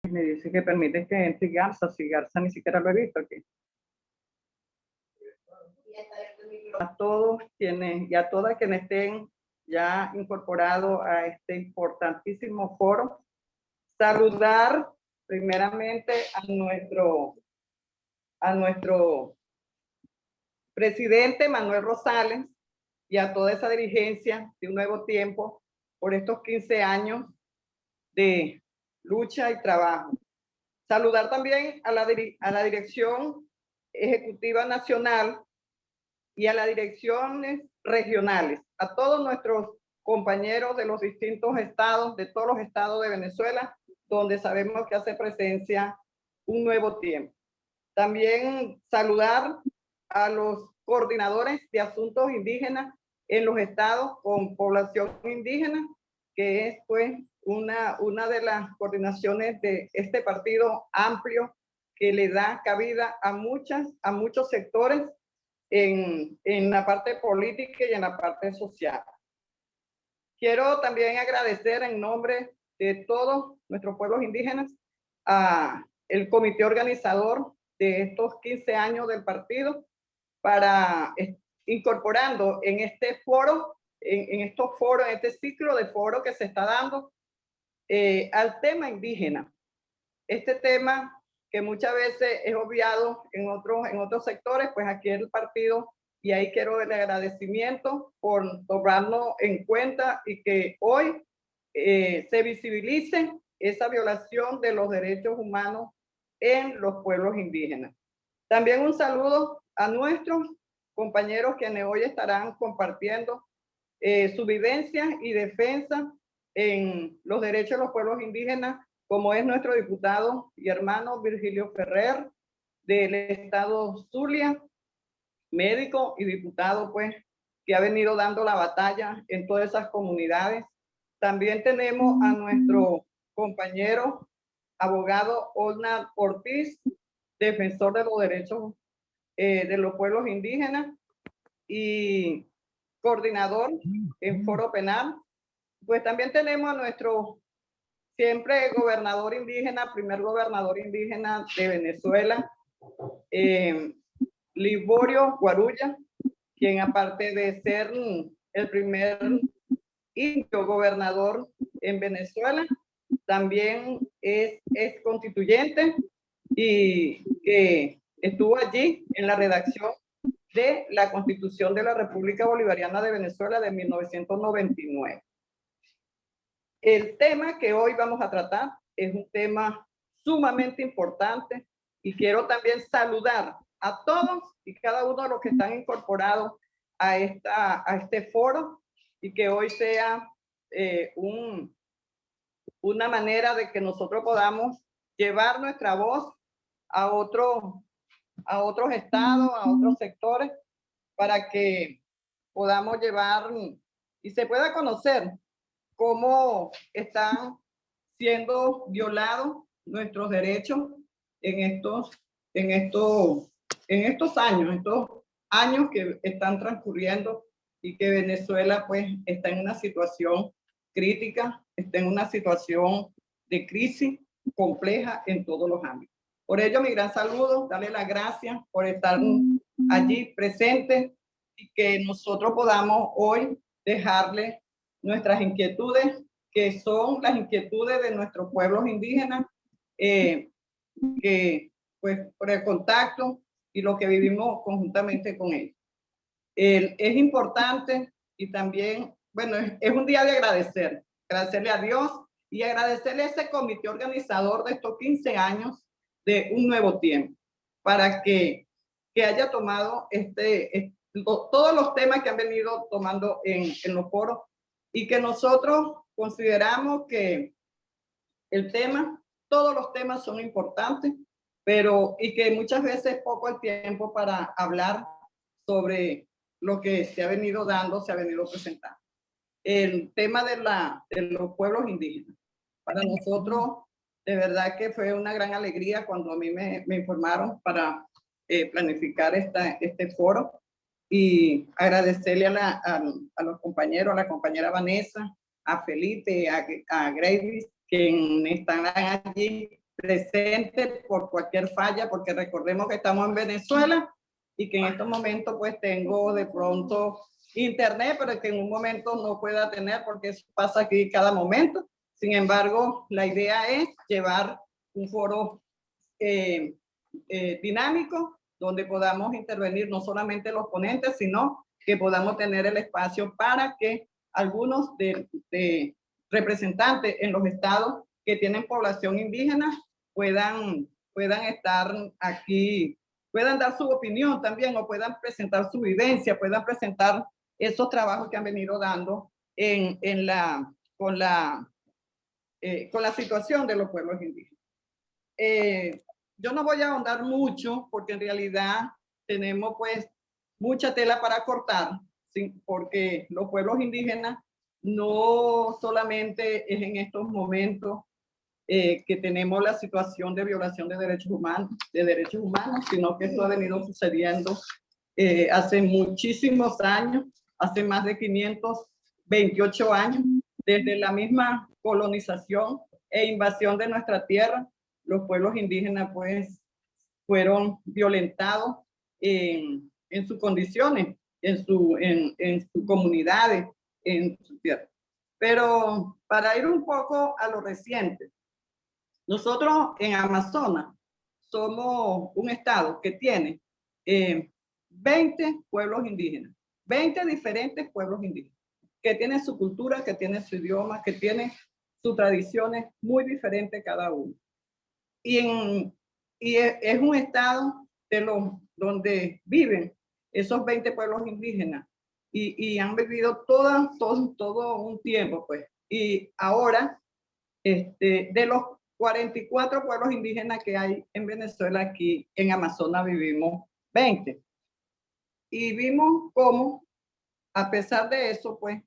Me dice que permite que entre Garza, si Garza ni siquiera lo he visto aquí. A todos quienes y a todas quienes estén ya incorporados a este importantísimo foro, saludar primeramente a nuestro presidente Manuel Rosales y a toda esa dirigencia de Un Nuevo Tiempo por estos 15 años de lucha y trabajo. Saludar también a la Dirección Ejecutiva Nacional y a las direcciones regionales, a todos nuestros compañeros de los distintos estados, de todos los estados de Venezuela, donde sabemos que hace presencia Un Nuevo Tiempo. También saludar a los coordinadores de asuntos indígenas en los estados con población indígena, que es pues una de las coordinaciones de este partido amplio que le da cabida a muchos sectores en la parte política y en la parte social. Quiero también agradecer en nombre de todos nuestros pueblos indígenas a el comité organizador de estos 15 años del partido para incorporando en este foro, en estos foros, en este ciclo de foro que se está dando al tema indígena. Este tema que muchas veces es obviado en otros sectores, pues aquí el partido, y ahí quiero el agradecimiento por tomarlo en cuenta y que hoy se visibilice esa violación de los derechos humanos en los pueblos indígenas. También un saludo a nuestros compañeros quienes hoy estarán compartiendo su vivencia y defensa en los derechos de los pueblos indígenas, como es nuestro diputado y hermano Virgilio Ferrer del estado Zulia, médico y diputado pues que ha venido dando la batalla en todas esas comunidades. También tenemos a nuestro compañero abogado Osnar Ortiz, defensor de los derechos de los pueblos indígenas y coordinador en foro penal. Pues también tenemos a nuestro siempre gobernador indígena, primer gobernador indígena de Venezuela, Liborio Guarulla, quien aparte de ser el primer indio gobernador en Venezuela, también es constituyente y que estuvo allí en la redacción de la Constitución de la República Bolivariana de Venezuela de 1999. El tema que hoy vamos a tratar es un tema sumamente importante y quiero también saludar a todos y cada uno de los que están incorporados a este foro y que hoy sea una manera de que nosotros podamos llevar nuestra voz a otros estados, a otros sectores, para que podamos llevar y se pueda conocer cómo están siendo violados nuestros derechos en estos años que están transcurriendo y que Venezuela pues está en una situación crítica, está en una situación de crisis compleja en todos los ámbitos. Por ello, mi gran saludo, darle las gracias por estar allí presentes y que nosotros podamos hoy dejarle nuestras inquietudes, que son las inquietudes de nuestros pueblos indígenas, que pues por el contacto y lo que vivimos conjuntamente con ellos. Es importante y también, bueno, es un día de agradecerle a Dios y agradecerle a ese comité organizador de estos 15 años de Un Nuevo Tiempo, para que haya tomado todos los temas que han venido tomando en los foros y que nosotros consideramos que todos los temas son importantes, y que muchas veces poco el tiempo para hablar sobre lo que se ha venido dando, se ha venido presentando. El tema de los pueblos indígenas. Para nosotros, de verdad que fue una gran alegría cuando a mí me informaron para planificar este foro y agradecerle a los compañeros, a la compañera Vanessa, a Felipe, a Gravis, quienes están allí presente por cualquier falla, porque recordemos que estamos en Venezuela y que en estos momentos pues tengo de pronto internet, pero que en un momento no pueda tener porque eso pasa aquí cada momento. Sin embargo, la idea es llevar un foro dinámico donde podamos intervenir no solamente los ponentes, sino que podamos tener el espacio para que algunos de representantes en los estados que tienen población indígena puedan estar aquí, puedan dar su opinión también o puedan presentar su vivencia, puedan presentar esos trabajos que han venido dando con la situación de los pueblos indígenas. Yo no voy a ahondar mucho porque en realidad tenemos pues mucha tela para cortar, ¿sí? Porque los pueblos indígenas no solamente es en estos momentos que tenemos la situación de violación de derechos humanos, sino que esto ha venido sucediendo hace muchísimos años, hace más de 528 años, desde la misma colonización e invasión de nuestra tierra. Los pueblos indígenas pues fueron violentados en sus condiciones, en sus comunidades, en su tierra. Pero para ir un poco a lo reciente, nosotros en Amazonas somos un estado que tiene 20 pueblos indígenas, 20 diferentes pueblos indígenas, que tienen su cultura, que tienen su idioma, que tienen sus tradiciones muy diferentes cada uno. Y es un estado donde viven esos 20 pueblos indígenas y han vivido todo un tiempo, pues. Y ahora, de los 44 pueblos indígenas que hay en Venezuela, aquí en Amazonas vivimos 20. Y vimos cómo, a pesar de eso, pues,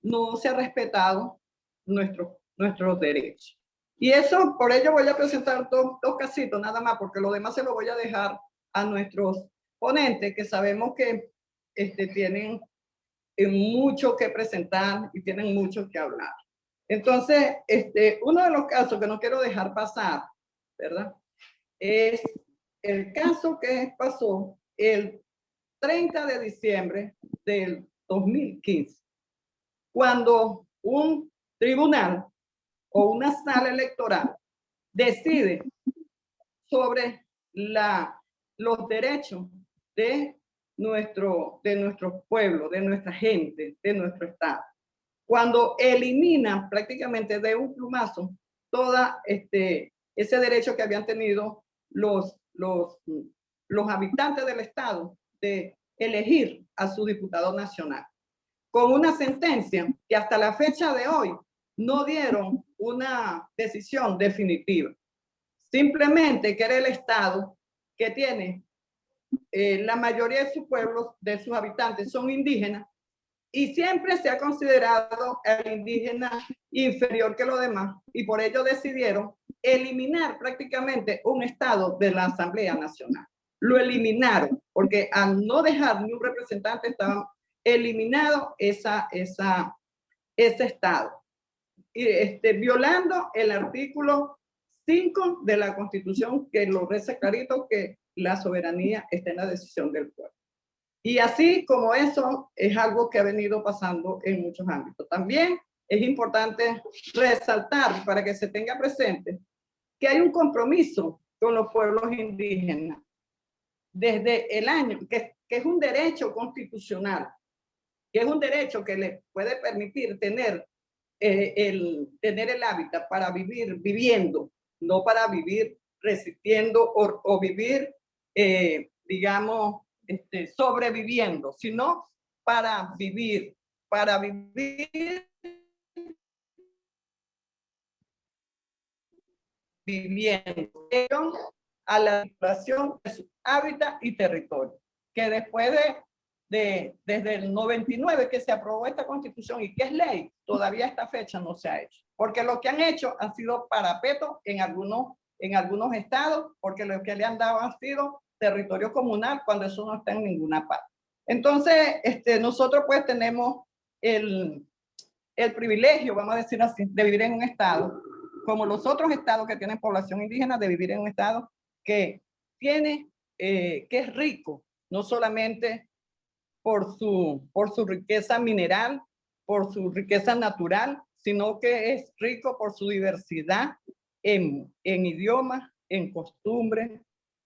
no se ha respetado nuestros derechos. Y eso, por ello voy a presentar dos casitos nada más, porque lo demás se lo voy a dejar a nuestros ponentes, que sabemos que tienen mucho que presentar y tienen mucho que hablar. Entonces, uno de los casos que no quiero dejar pasar, ¿verdad? Es el caso que pasó el 30 de diciembre del 2015, cuando un tribunal o una sala electoral decide sobre los derechos de nuestro pueblo, de nuestra gente, de nuestro estado. Cuando eliminan prácticamente de un plumazo todo ese derecho que habían tenido los habitantes del estado de elegir a su diputado nacional, con una sentencia que hasta la fecha de hoy no dieron una decisión definitiva. Simplemente que era el estado que tiene la mayoría de sus pueblos, de sus habitantes son indígenas, y siempre se ha considerado al indígena inferior que los demás, y por ello decidieron eliminar prácticamente un estado de la Asamblea Nacional. Lo eliminaron, porque al no dejar ni un representante estaba eliminado ese estado, y violando el artículo 5 de la Constitución, que lo reza clarito, que la soberanía está en la decisión del pueblo. Y así como eso es algo que ha venido pasando en muchos ámbitos. También es importante resaltar, para que se tenga presente, que hay un compromiso con los pueblos indígenas desde el año, que es un derecho constitucional, que es un derecho que les puede permitir tener el hábitat para vivir viviendo, no para vivir resistiendo o vivir, digamos, sobreviviendo, sino para vivir viviendo a la situación de su hábitat y territorio, que después desde el 99 que se aprobó esta constitución y que es ley, todavía a esta fecha no se ha hecho, porque lo que han hecho han sido parapetos en algunos estados, porque lo que le han dado ha sido territorio comunal, cuando eso no está en ninguna parte. Entonces, nosotros pues tenemos el privilegio, vamos a decir así, de vivir en un estado como los otros estados que tienen población indígena, de vivir en un estado que tiene, que es rico, no solamente por su riqueza mineral, por su riqueza natural, sino que es rico por su diversidad en idioma, en costumbre,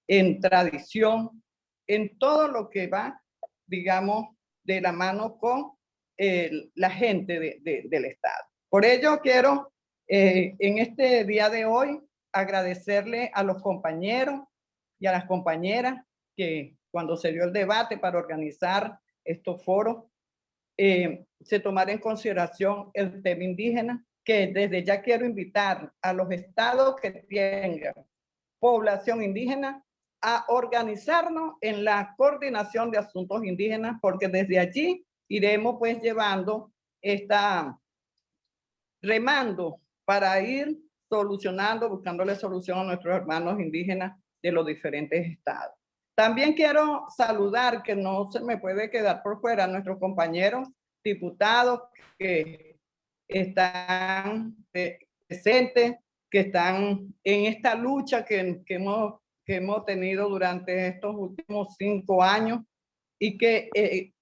en tradición, en todo lo que va, digamos, de la mano con la gente del Estado. Por ello quiero en este día de hoy agradecerle a los compañeros y a las compañeras que cuando se dio el debate para organizar estos foros, se tomara en consideración el tema indígena, que desde ya quiero invitar a los estados que tengan población indígena a organizarnos en la coordinación de asuntos indígenas, porque desde allí iremos pues llevando remando para ir solucionando, buscándole solución a nuestros hermanos indígenas de los diferentes estados. También quiero saludar, que no se me puede quedar por fuera, a nuestros compañeros diputados que están presentes, que están en esta lucha que hemos tenido durante estos últimos 5 años y que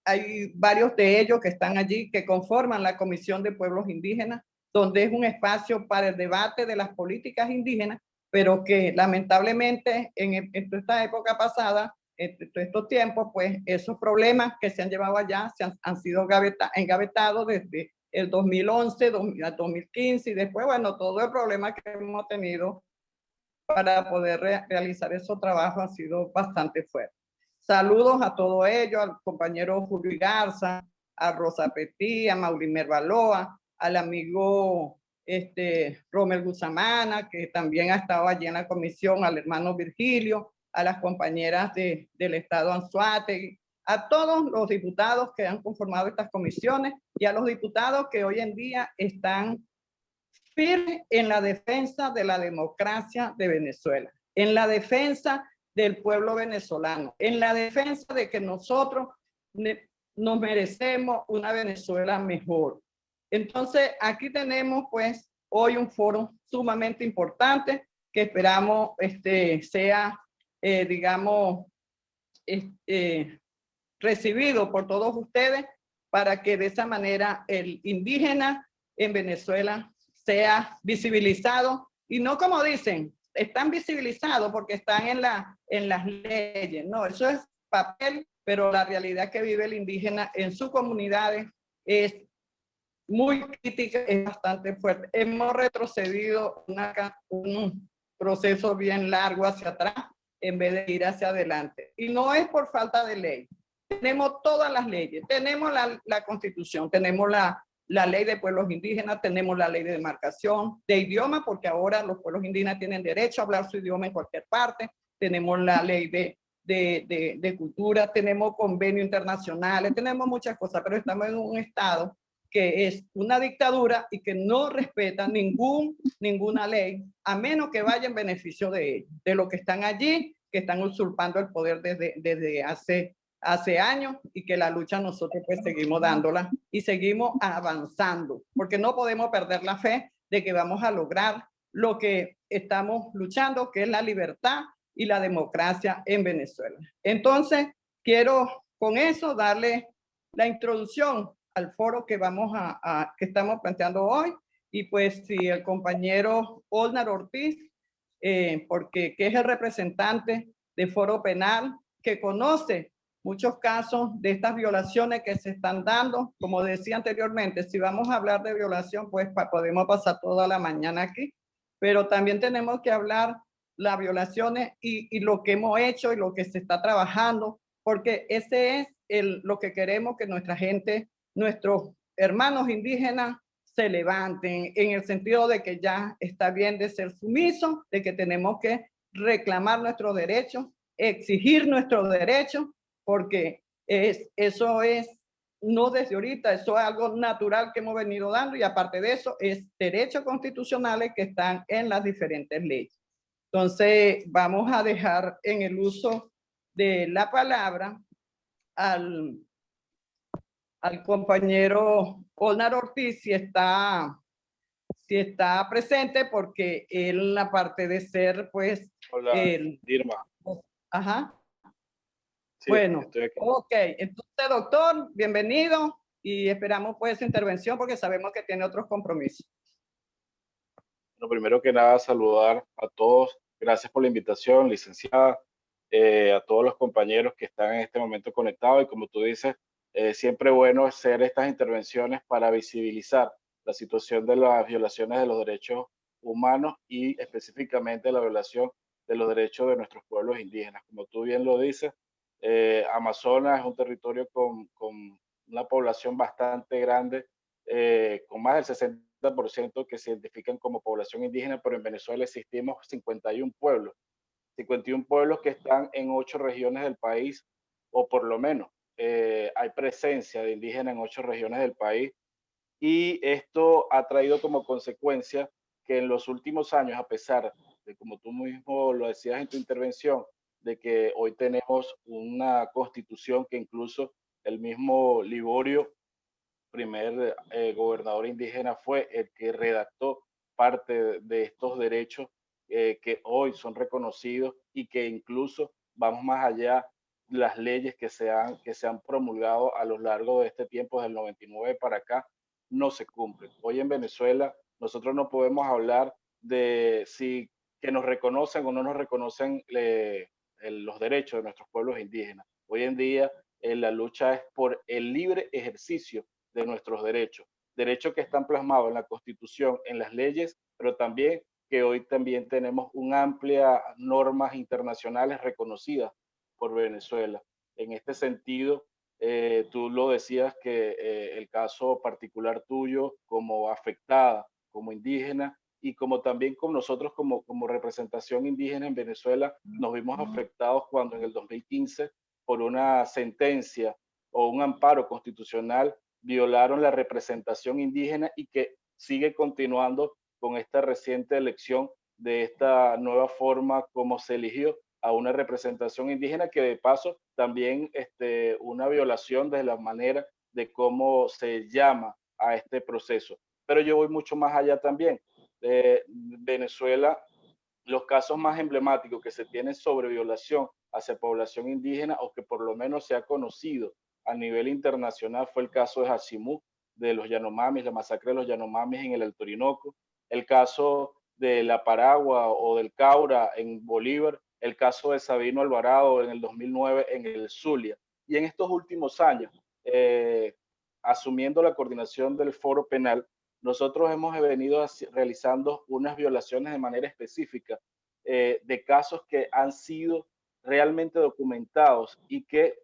hay varios de ellos que están allí, que conforman la Comisión de Pueblos Indígenas, donde es un espacio para el debate de las políticas indígenas, pero que lamentablemente en esta época pasada, en estos tiempos, pues esos problemas que se han llevado allá han sido engavetados desde el 2011, 2015 y después, bueno, todo el problema que hemos tenido para poder realizar esos trabajos ha sido bastante fuerte. Saludos a todos ellos, al compañero Julio Garza, a Rosa Petí, a Maurimer Baloa, al amigo Romel Guzamana, que también ha estado allí en la comisión, al hermano Virgilio, a las compañeras del estado Anzoátegui, a todos los diputados que han conformado estas comisiones y a los diputados que hoy en día están firmes en la defensa de la democracia de Venezuela, en la defensa del pueblo venezolano, en la defensa de que nosotros nos merecemos una Venezuela mejor. Entonces, aquí tenemos pues hoy un foro sumamente importante que esperamos sea, digamos, recibido por todos ustedes para que de esa manera el indígena en Venezuela sea visibilizado y no como dicen, están visibilizados porque están en las leyes. No, eso es papel, pero la realidad que vive el indígena en sus comunidades es muy crítica, es bastante fuerte. Hemos retrocedido un proceso bien largo hacia atrás en vez de ir hacia adelante. Y no es por falta de ley. Tenemos todas las leyes, tenemos la Constitución, tenemos la ley de pueblos indígenas, tenemos la ley de demarcación, de idioma, porque ahora los pueblos indígenas tienen derecho a hablar su idioma en cualquier parte, tenemos la ley de cultura, tenemos convenios internacionales, tenemos muchas cosas, pero estamos en un estado que es una dictadura y que no respeta ninguna ley, a menos que vaya en beneficio de ellos, de los que están allí, que están usurpando el poder desde hace años y que la lucha nosotros pues seguimos dándola y seguimos avanzando, porque no podemos perder la fe de que vamos a lograr lo que estamos luchando, que es la libertad y la democracia en Venezuela. Entonces, quiero con eso darle la introducción al foro que que estamos planteando hoy, y pues si el compañero Olnar Ortiz, que es el representante de Foro Penal, que conoce muchos casos de estas violaciones que se están dando, como decía anteriormente, si vamos a hablar de violación, pues podemos pasar toda la mañana aquí, pero también tenemos que hablar las violaciones y lo que hemos hecho y lo que se está trabajando, porque ese es lo que queremos que nuestra gente, nuestros hermanos indígenas se levanten, en el sentido de que ya está bien de ser sumisos, de que tenemos que reclamar nuestros derechos, exigir nuestros derechos, porque eso es no desde ahorita, eso es algo natural que hemos venido dando, y aparte de eso es derechos constitucionales que están en las diferentes leyes. Entonces vamos a dejar en el uso de la palabra al compañero Olnar Ortiz, si está si está presente, porque él, aparte de ser, pues, Hola, el... Irma. Ajá. Sí, Bueno, estoy aquí. ok. Entonces, doctor, bienvenido y esperamos pues su intervención porque sabemos que tiene otros compromisos. Bueno, primero que nada, saludar a todos. Gracias por la invitación, licenciada, a todos los compañeros que están en este momento conectados. Y como tú dices, siempre bueno hacer estas intervenciones para visibilizar la situación de las violaciones de los derechos humanos y específicamente la violación de los derechos de nuestros pueblos indígenas. Como tú bien lo dices, Amazonas es un territorio con una población bastante grande, con más del 60% que se identifican como población indígena, pero en Venezuela existimos 51 pueblos, 51 pueblos que están en 8 regiones del país, o por lo menos hay presencia de indígenas en 8 regiones del país, y esto ha traído como consecuencia que en los últimos años, a pesar de, como tú mismo lo decías en tu intervención, de que hoy tenemos una constitución que incluso el mismo Liborio, primer gobernador indígena, fue el que redactó parte de estos derechos que hoy son reconocidos y que incluso vamos más allá, las leyes que se han promulgado a lo largo de este tiempo, del 99 para acá, no se cumplen. Hoy en Venezuela nosotros no podemos hablar de si que nos reconocen o no nos reconocen los derechos de nuestros pueblos indígenas. Hoy en día la lucha es por el libre ejercicio de nuestros derechos, derechos que están plasmados en la Constitución, en las leyes, pero también que hoy también tenemos una amplia normas internacionales reconocidas por Venezuela. En este sentido, tú lo decías que el caso particular tuyo como afectada, como indígena y como también con nosotros como representación indígena en Venezuela, nos vimos afectados cuando en el 2015 por una sentencia o un amparo constitucional violaron la representación indígena y que sigue continuando con esta reciente elección de esta nueva forma como se eligió a una representación indígena, que de paso también una violación de la manera de cómo se llama a este proceso. Pero yo voy mucho más allá también. Venezuela, los casos más emblemáticos que se tienen sobre violación hacia población indígena o que por lo menos se ha conocido a nivel internacional fue el caso de Hashimú, de los Yanomamis, la masacre de los Yanomamis en el Alto Orinoco, el caso de la Paragua o del Caura en Bolívar, el caso de Sabino Alvarado en el 2009 en el Zulia. Y en estos últimos años, asumiendo la coordinación del Foro Penal, nosotros hemos venido realizando unas violaciones de manera específica de casos que han sido realmente documentados y que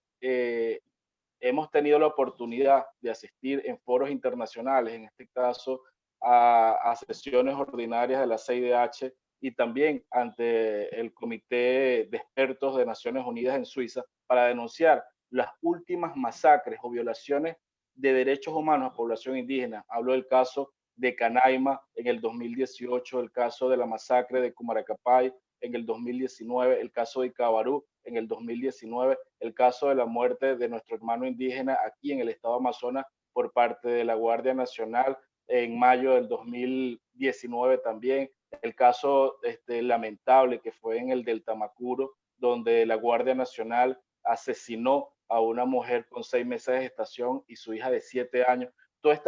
hemos tenido la oportunidad de asistir en foros internacionales, en este caso a sesiones ordinarias de la CIDH y también ante el Comité de Expertos de Naciones Unidas en Suiza para denunciar las últimas masacres o violaciones de derechos humanos a población indígena. Hablo del caso de Canaima en el 2018, el caso de la masacre de Cumaracapay en el 2019, el caso de Icabarú en el 2019, el caso de la muerte de nuestro hermano indígena aquí en el estado de Amazonas por parte de la Guardia Nacional en mayo del 2019 también, el caso lamentable que fue en el del Tamacuro, donde la Guardia Nacional asesinó a una mujer con 6 meses de gestación y su hija de 7 años. Todas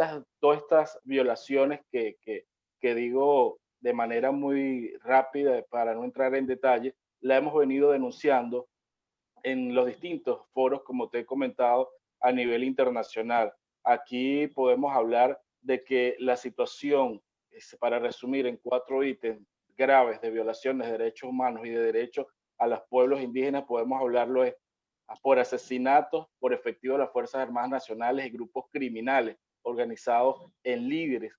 estas violaciones que digo de manera muy rápida para no entrar en detalle, la hemos venido denunciando en los distintos foros, como te he comentado, a nivel internacional. Aquí podemos hablar de que la situación, para resumir en 4 ítems graves de violaciones de derechos humanos y de derechos a los pueblos indígenas, podemos hablarlo es por asesinatos por efectivo de las Fuerzas Armadas Nacionales y grupos criminales organizados en líderes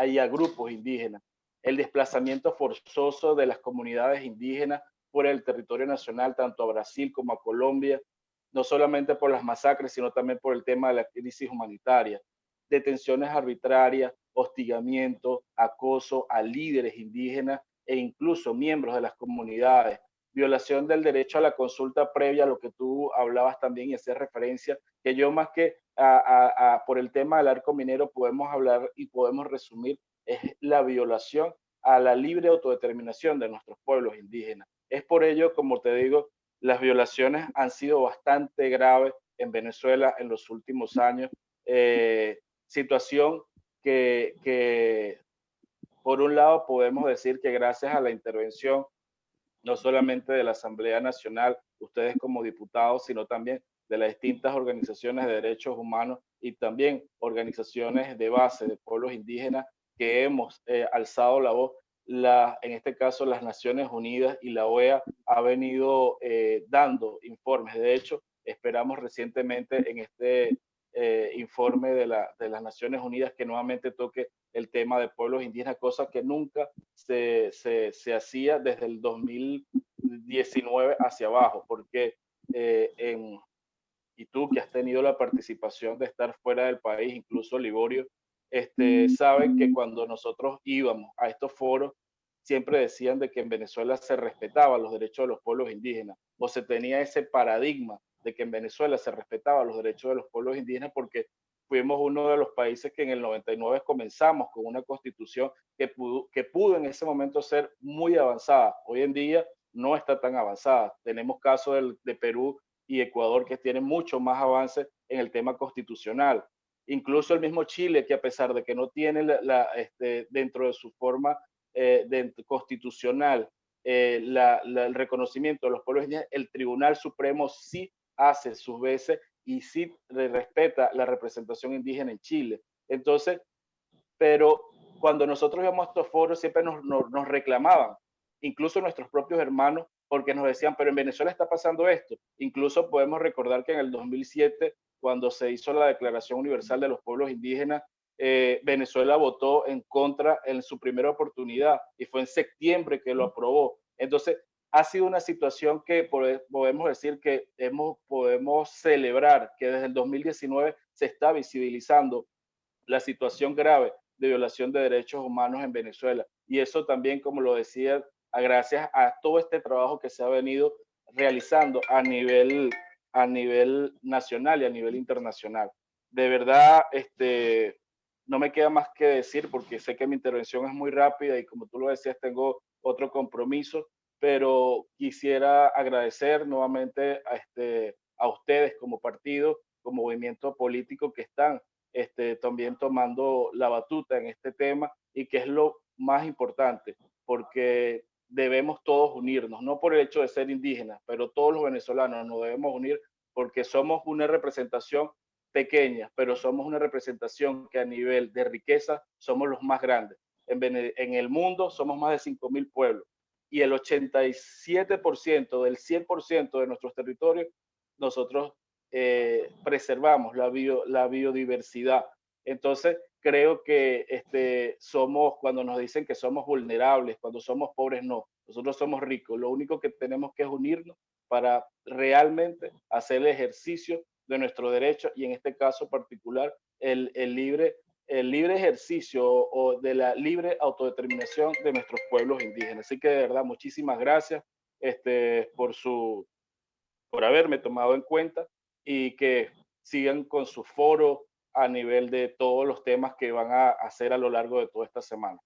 y a grupos indígenas, el desplazamiento forzoso de las comunidades indígenas por el territorio nacional, tanto a Brasil como a Colombia, no solamente por las masacres, sino también por el tema de la crisis humanitaria, detenciones arbitrarias, hostigamiento, acoso a líderes indígenas e incluso miembros de las comunidades, violación del derecho a la consulta previa, lo que tú hablabas también y hacías referencia, que yo más que por el tema del arco minero podemos hablar y podemos resumir es la violación a la libre autodeterminación de nuestros pueblos indígenas. Es por ello, como te digo, las violaciones han sido bastante graves en Venezuela en los últimos años. Situación que, por un lado, podemos decir que gracias a la intervención no solamente de la Asamblea Nacional, ustedes como diputados, sino también de las distintas organizaciones de derechos humanos y también organizaciones de base de pueblos indígenas que hemos alzado la voz. En este caso, las Naciones Unidas y la OEA ha venido dando informes. De hecho, esperamos recientemente en este informe de las Naciones Unidas que nuevamente toque el tema de pueblos indígenas, cosa que nunca se hacía desde el 2019 hacia abajo, porque y tú que has tenido la participación de estar fuera del país, incluso Liborio, saben que cuando nosotros íbamos a estos foros, siempre decían de que en Venezuela se respetaban los derechos de los pueblos indígenas, o se tenía ese paradigma de que en Venezuela se respetaban los derechos de los pueblos indígenas porque fuimos uno de los países que en el 99 comenzamos con una constitución que pudo en ese momento ser muy avanzada. Hoy en día no está tan avanzada. Tenemos casos de Perú y Ecuador que tienen mucho más avance en el tema constitucional. Incluso el mismo Chile, que a pesar de que no tiene dentro de su forma constitucional el reconocimiento de los pueblos indígenas, el Tribunal Supremo sí hace sus veces y sí respeta la representación indígena en Chile. Entonces, pero cuando nosotros íbamos a estos foros siempre nos reclamaban, incluso nuestros propios hermanos, porque nos decían, pero en Venezuela está pasando esto. Incluso podemos recordar que en el 2007, cuando se hizo la Declaración Universal de los Pueblos Indígenas, Venezuela votó en contra en su primera oportunidad y fue en septiembre que lo aprobó. Entonces, ha sido una situación que podemos decir que podemos celebrar que desde el 2019 se está visibilizando la situación grave de violación de derechos humanos en Venezuela. Y eso también, como lo decía, gracias a todo este trabajo que se ha venido realizando a nivel nacional y a nivel internacional. De verdad, no me queda más que decir porque sé que mi intervención es muy rápida y como tú lo decías, tengo otro compromiso, pero quisiera agradecer nuevamente a ustedes como partido, como movimiento político que están también tomando la batuta en este tema y que es lo más importante, porque debemos todos unirnos, no por el hecho de ser indígenas, pero todos los venezolanos nos debemos unir porque somos una representación pequeña, pero somos una representación que a nivel de riqueza somos los más grandes. En el mundo somos más de 5.000 pueblos y el 87% del 100% de nuestros territorios nosotros preservamos la biodiversidad. Entonces, creo que cuando nos dicen que somos vulnerables, cuando somos pobres, no. Nosotros somos ricos. Lo único que tenemos que es unirnos para realmente hacer el ejercicio de nuestro derecho y en este caso particular el libre ejercicio o de la libre autodeterminación de nuestros pueblos indígenas. Así que de verdad, muchísimas gracias por haberme tomado en cuenta y que sigan con su foro a nivel de todos los temas que van a hacer a lo largo de toda esta semana.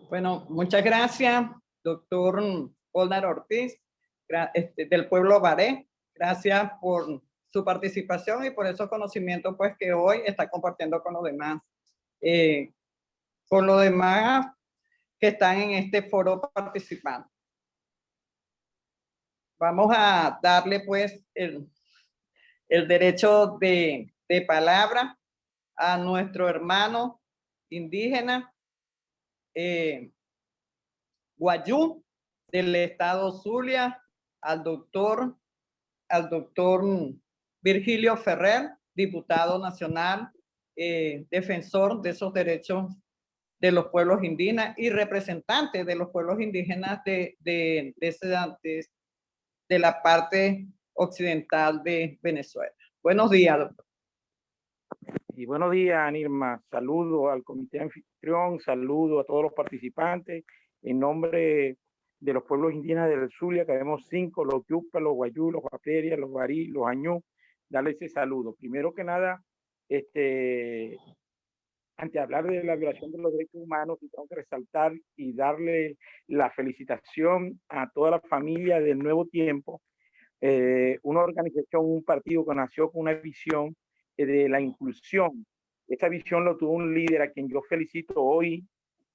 Bueno, muchas gracias, doctor Polnar Ortiz, del pueblo Baré. Gracias por su participación y por esos conocimientos pues, que hoy está compartiendo con los demás. Que están en este foro participando. Vamos a darle pues el derecho de palabra a nuestro hermano indígena Guayú del estado Zulia, al doctor Virgilio Ferrer, diputado nacional, defensor de esos derechos de los pueblos indígenas y representante de los pueblos indígenas de la parte occidental de Venezuela. Buenos días, doctor. Y buenos días, Anirma. Saludo al comité anfitrión, saludo a todos los participantes. En nombre de los pueblos indígenas del Zulia, que vemos 5, los Yupa, los Guayú, los Guaperias, los Barí, los Añú, darle ese saludo. Primero que nada, ante hablar de la violación de los derechos humanos, y tengo que resaltar y darle la felicitación a toda la familia del Nuevo Tiempo, una organización, un partido que nació con una visión de la inclusión. Esta visión lo tuvo un líder a quien yo felicito hoy,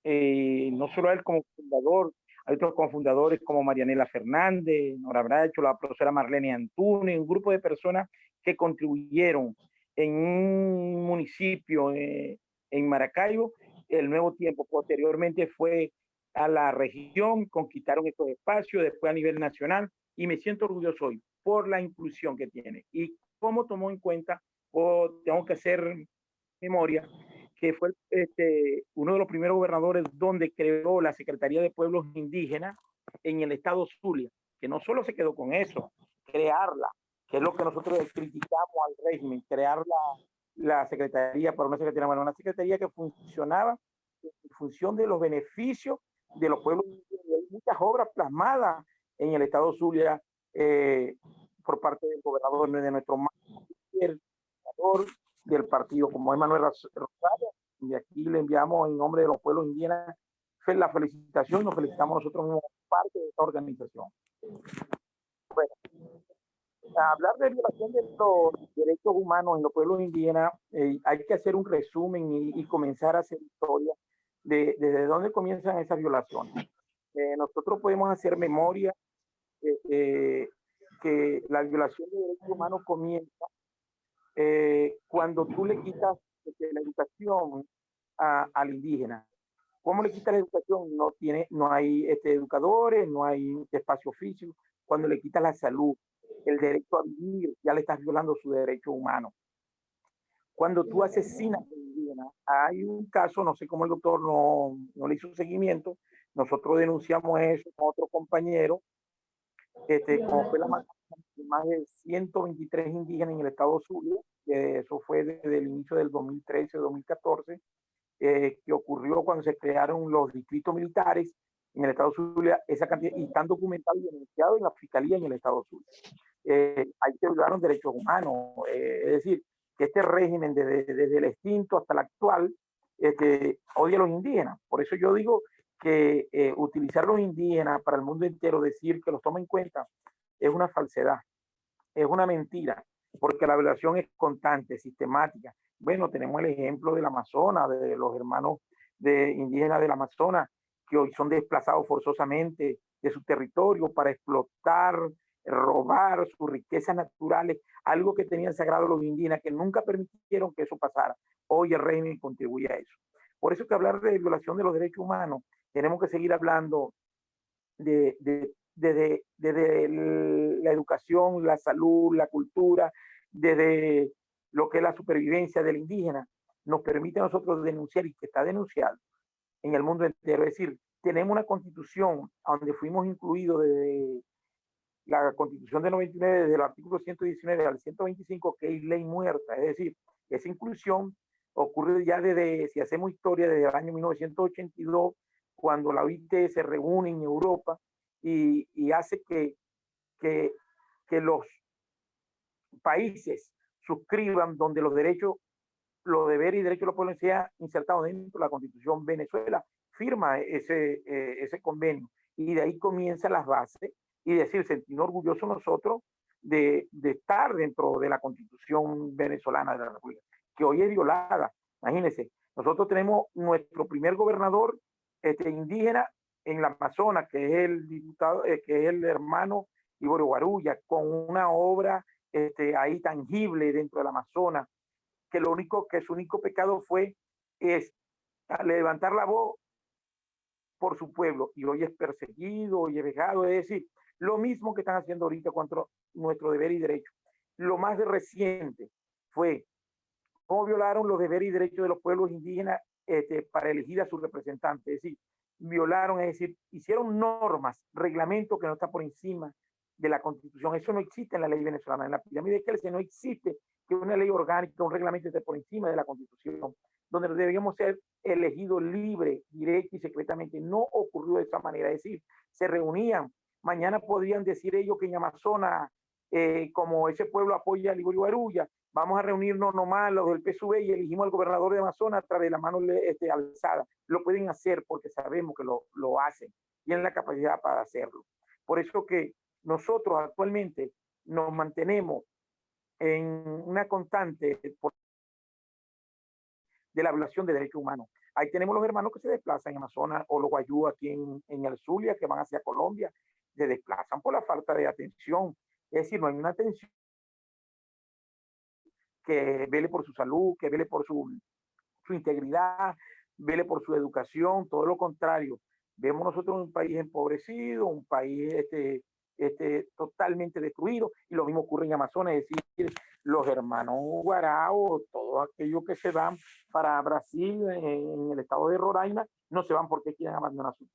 no solo a él como fundador, hay otros cofundadores como Marianela Fernández, Nora Bracho, la profesora Marlene Antunes, un grupo de personas que contribuyeron en un municipio en Maracaibo, el Nuevo Tiempo. Posteriormente fue a la región, conquistaron estos espacios, después a nivel nacional, y me siento orgulloso hoy por la inclusión que tiene y cómo tomó en cuenta, o tengo que hacer memoria, que fue uno de los primeros gobernadores donde creó la Secretaría de Pueblos Indígenas en el estado Zulia, que no solo se quedó con eso, crearla, que es lo que nosotros criticamos al régimen, crear la Secretaría para una Secretaría, bueno, una Secretaría que funcionaba en función de los beneficios de los pueblos indígenas. Hay muchas obras plasmadas en el estado Zulia por parte del gobernador, de nuestro gobernador del partido, como es Manuel Rosario, y aquí le enviamos en nombre de los pueblos indígenas la felicitación, nos felicitamos nosotros mismos parte de esta organización. Bueno, hablar de violación de los derechos humanos en los pueblos indígenas, hay que hacer un resumen y comenzar a hacer historia desde dónde comienzan esas violaciones. Nosotros podemos hacer memoria que la violación de derechos humanos comienza cuando tú le quitas la educación al indígena. ¿Cómo le quitas la educación? No hay educadores, no hay espacio físico. Cuando le quitas la salud, el derecho a vivir, ya le estás violando su derecho humano. Cuando tú asesinas a un indígena, hay un caso, no sé cómo el doctor no le hizo seguimiento, nosotros denunciamos eso con otro compañero, como fue la más de 123 indígenas en el estado Zulia, eso fue desde el inicio del 2013-2014, que ocurrió cuando se crearon los distritos militares en el estado Zulia, esa cantidad, y están documentados y denunciados en la fiscalía en el estado Zulia. Ahí se violaron derechos humanos, es decir, que este régimen desde el extinto hasta el actual odia a los indígenas. Por eso yo digo que utilizar los indígenas para el mundo entero, decir que los toma en cuenta, es una falsedad, es una mentira, porque la violación es constante, sistemática. Bueno, tenemos el ejemplo del Amazonas, de los hermanos indígenas del Amazonas, que hoy son desplazados forzosamente de su territorio para explotar, robar sus riquezas naturales, algo que tenían sagrado los indígenas, que nunca permitieron que eso pasara. Hoy el régimen contribuye a eso. Por eso que hablar de violación de los derechos humanos, tenemos que seguir hablando de la educación, la salud, la cultura, desde lo que es la supervivencia del indígena, nos permite a nosotros denunciar, y que está denunciado en el mundo entero. Es decir, tenemos una constitución donde fuimos incluidos desde la constitución de 99, desde el artículo 119 al 125, que es ley muerta. Es decir, esa inclusión ocurre ya desde, si hacemos historia, desde el año 1982, cuando la OIT se reúne en Europa y hace que los países suscriban donde los derechos, los deberes y derechos de los pueblos sean insertados dentro de la Constitución. Venezuela firma ese convenio y de ahí comienzan las bases y decir, sentirnos orgullosos nosotros de estar dentro de la Constitución venezolana de la República, que hoy es violada. Imagínense, nosotros tenemos nuestro primer gobernador indígena en la Amazonas, que es el diputado, que es el hermano Liborio Guarulla, con una obra ahí tangible dentro del Amazonas, que su único pecado fue levantar la voz por su pueblo, y hoy es perseguido y es vejado. Es decir, lo mismo que están haciendo ahorita contra nuestro deber y derecho. Lo más reciente fue cómo violaron los deberes y derechos de los pueblos indígenas para elegir a sus representantes. Es decir, violaron, es decir, hicieron normas, reglamentos que no están por encima de la Constitución. Eso no existe en la ley venezolana. En la pirámide de Kelsen no existe que una ley orgánica, un reglamento esté por encima de la Constitución, donde deberíamos ser elegidos libre, directo y secretamente. No ocurrió de esa manera. Es decir, se reunían. Mañana podrían decir ellos que en Amazonas, como ese pueblo apoya a Liborio Guarulla, vamos a reunirnos nomás los del PSUV y elegimos al gobernador de Amazonas a través de la mano alzada. Lo pueden hacer porque sabemos que lo hacen, tienen la capacidad para hacerlo. Por eso que nosotros actualmente nos mantenemos en una constante de la violación de derechos humanos. Ahí tenemos los hermanos que se desplazan en Amazonas o los guayú aquí en el Zulia, que van hacia Colombia, se desplazan por la falta de atención. Es decir, no hay una atención que vele por su salud, que vele por su integridad, vele por su educación, todo lo contrario. Vemos nosotros un país empobrecido, un país totalmente destruido, y lo mismo ocurre en Amazonas, es decir, los hermanos Guarao, todos aquellos que se van para Brasil, en el estado de Roraima, no se van porque quieren abandonar su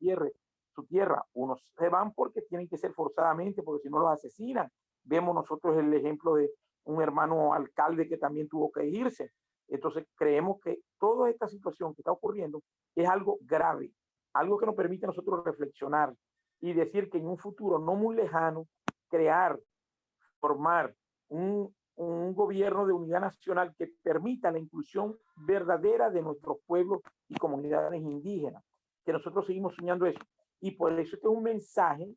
tierra. Unos se van porque tienen que ser forzadamente, porque si no los asesinan. Vemos nosotros el ejemplo de un hermano alcalde que también tuvo que irse. Entonces creemos que toda esta situación que está ocurriendo es algo grave, algo que nos permite a nosotros reflexionar y decir que en un futuro no muy lejano, formar un gobierno de unidad nacional que permita la inclusión verdadera de nuestros pueblos y comunidades indígenas, que nosotros seguimos soñando eso. Y por eso este es un mensaje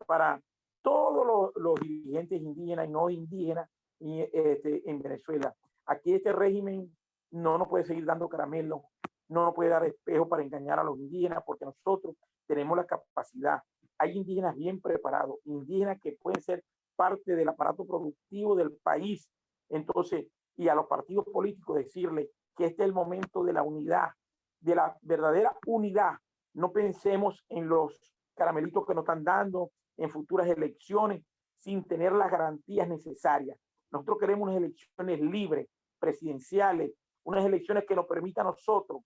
para todos los dirigentes indígenas y no indígenas en Venezuela. Aquí este régimen no nos puede seguir dando caramelo, no nos puede dar espejo para engañar a los indígenas, porque nosotros tenemos la capacidad. Hay indígenas bien preparados, indígenas que pueden ser parte del aparato productivo del país. Entonces, y a los partidos políticos decirle que este es el momento de la unidad, de la verdadera unidad. No pensemos en los caramelitos que nos están dando en futuras elecciones sin tener las garantías necesarias. Nosotros queremos unas elecciones libres, presidenciales, unas elecciones que nos permitan a nosotros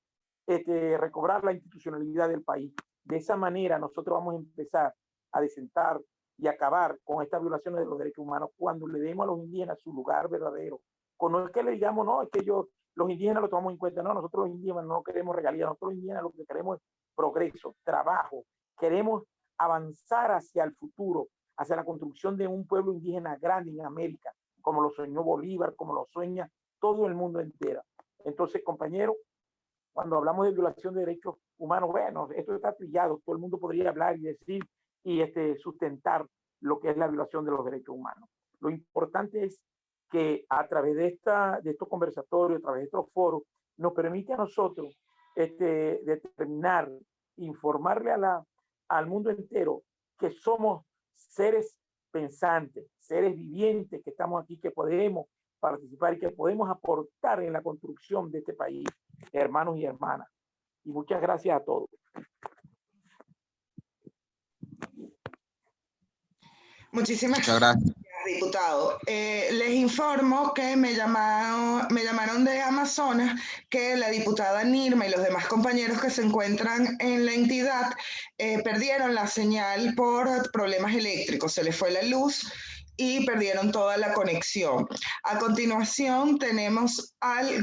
recobrar la institucionalidad del país. De esa manera nosotros vamos a empezar a desentar y acabar con estas violaciones de los derechos humanos cuando le demos a los indígenas su lugar verdadero. No es que le digamos, no, es que los indígenas lo tomamos en cuenta. No, nosotros los indígenas no queremos regalías, nosotros los indígenas lo que queremos es progreso, trabajo. Queremos avanzar hacia el futuro, hacia la construcción de un pueblo indígena grande en América, como lo soñó Bolívar, como lo sueña todo el mundo entero. Entonces, compañeros, cuando hablamos de violación de derechos humanos, bueno, esto está trillado, todo el mundo podría hablar y decir y sustentar lo que es la violación de los derechos humanos. Lo importante es que a través de estos conversatorios, a través de estos foros, nos permite a nosotros determinar, informarle al mundo entero que somos seres pensantes, seres vivientes, que estamos aquí, que podemos participar y que podemos aportar en la construcción de este país, hermanos y hermanas. Y muchas gracias a todos. Muchísimas gracias, diputado. Les informo que me llamaron de Amazonas que la diputada Nirma y los demás compañeros que se encuentran en la entidad perdieron la señal por problemas eléctricos. Se les fue la luz y perdieron toda la conexión. A continuación tenemos al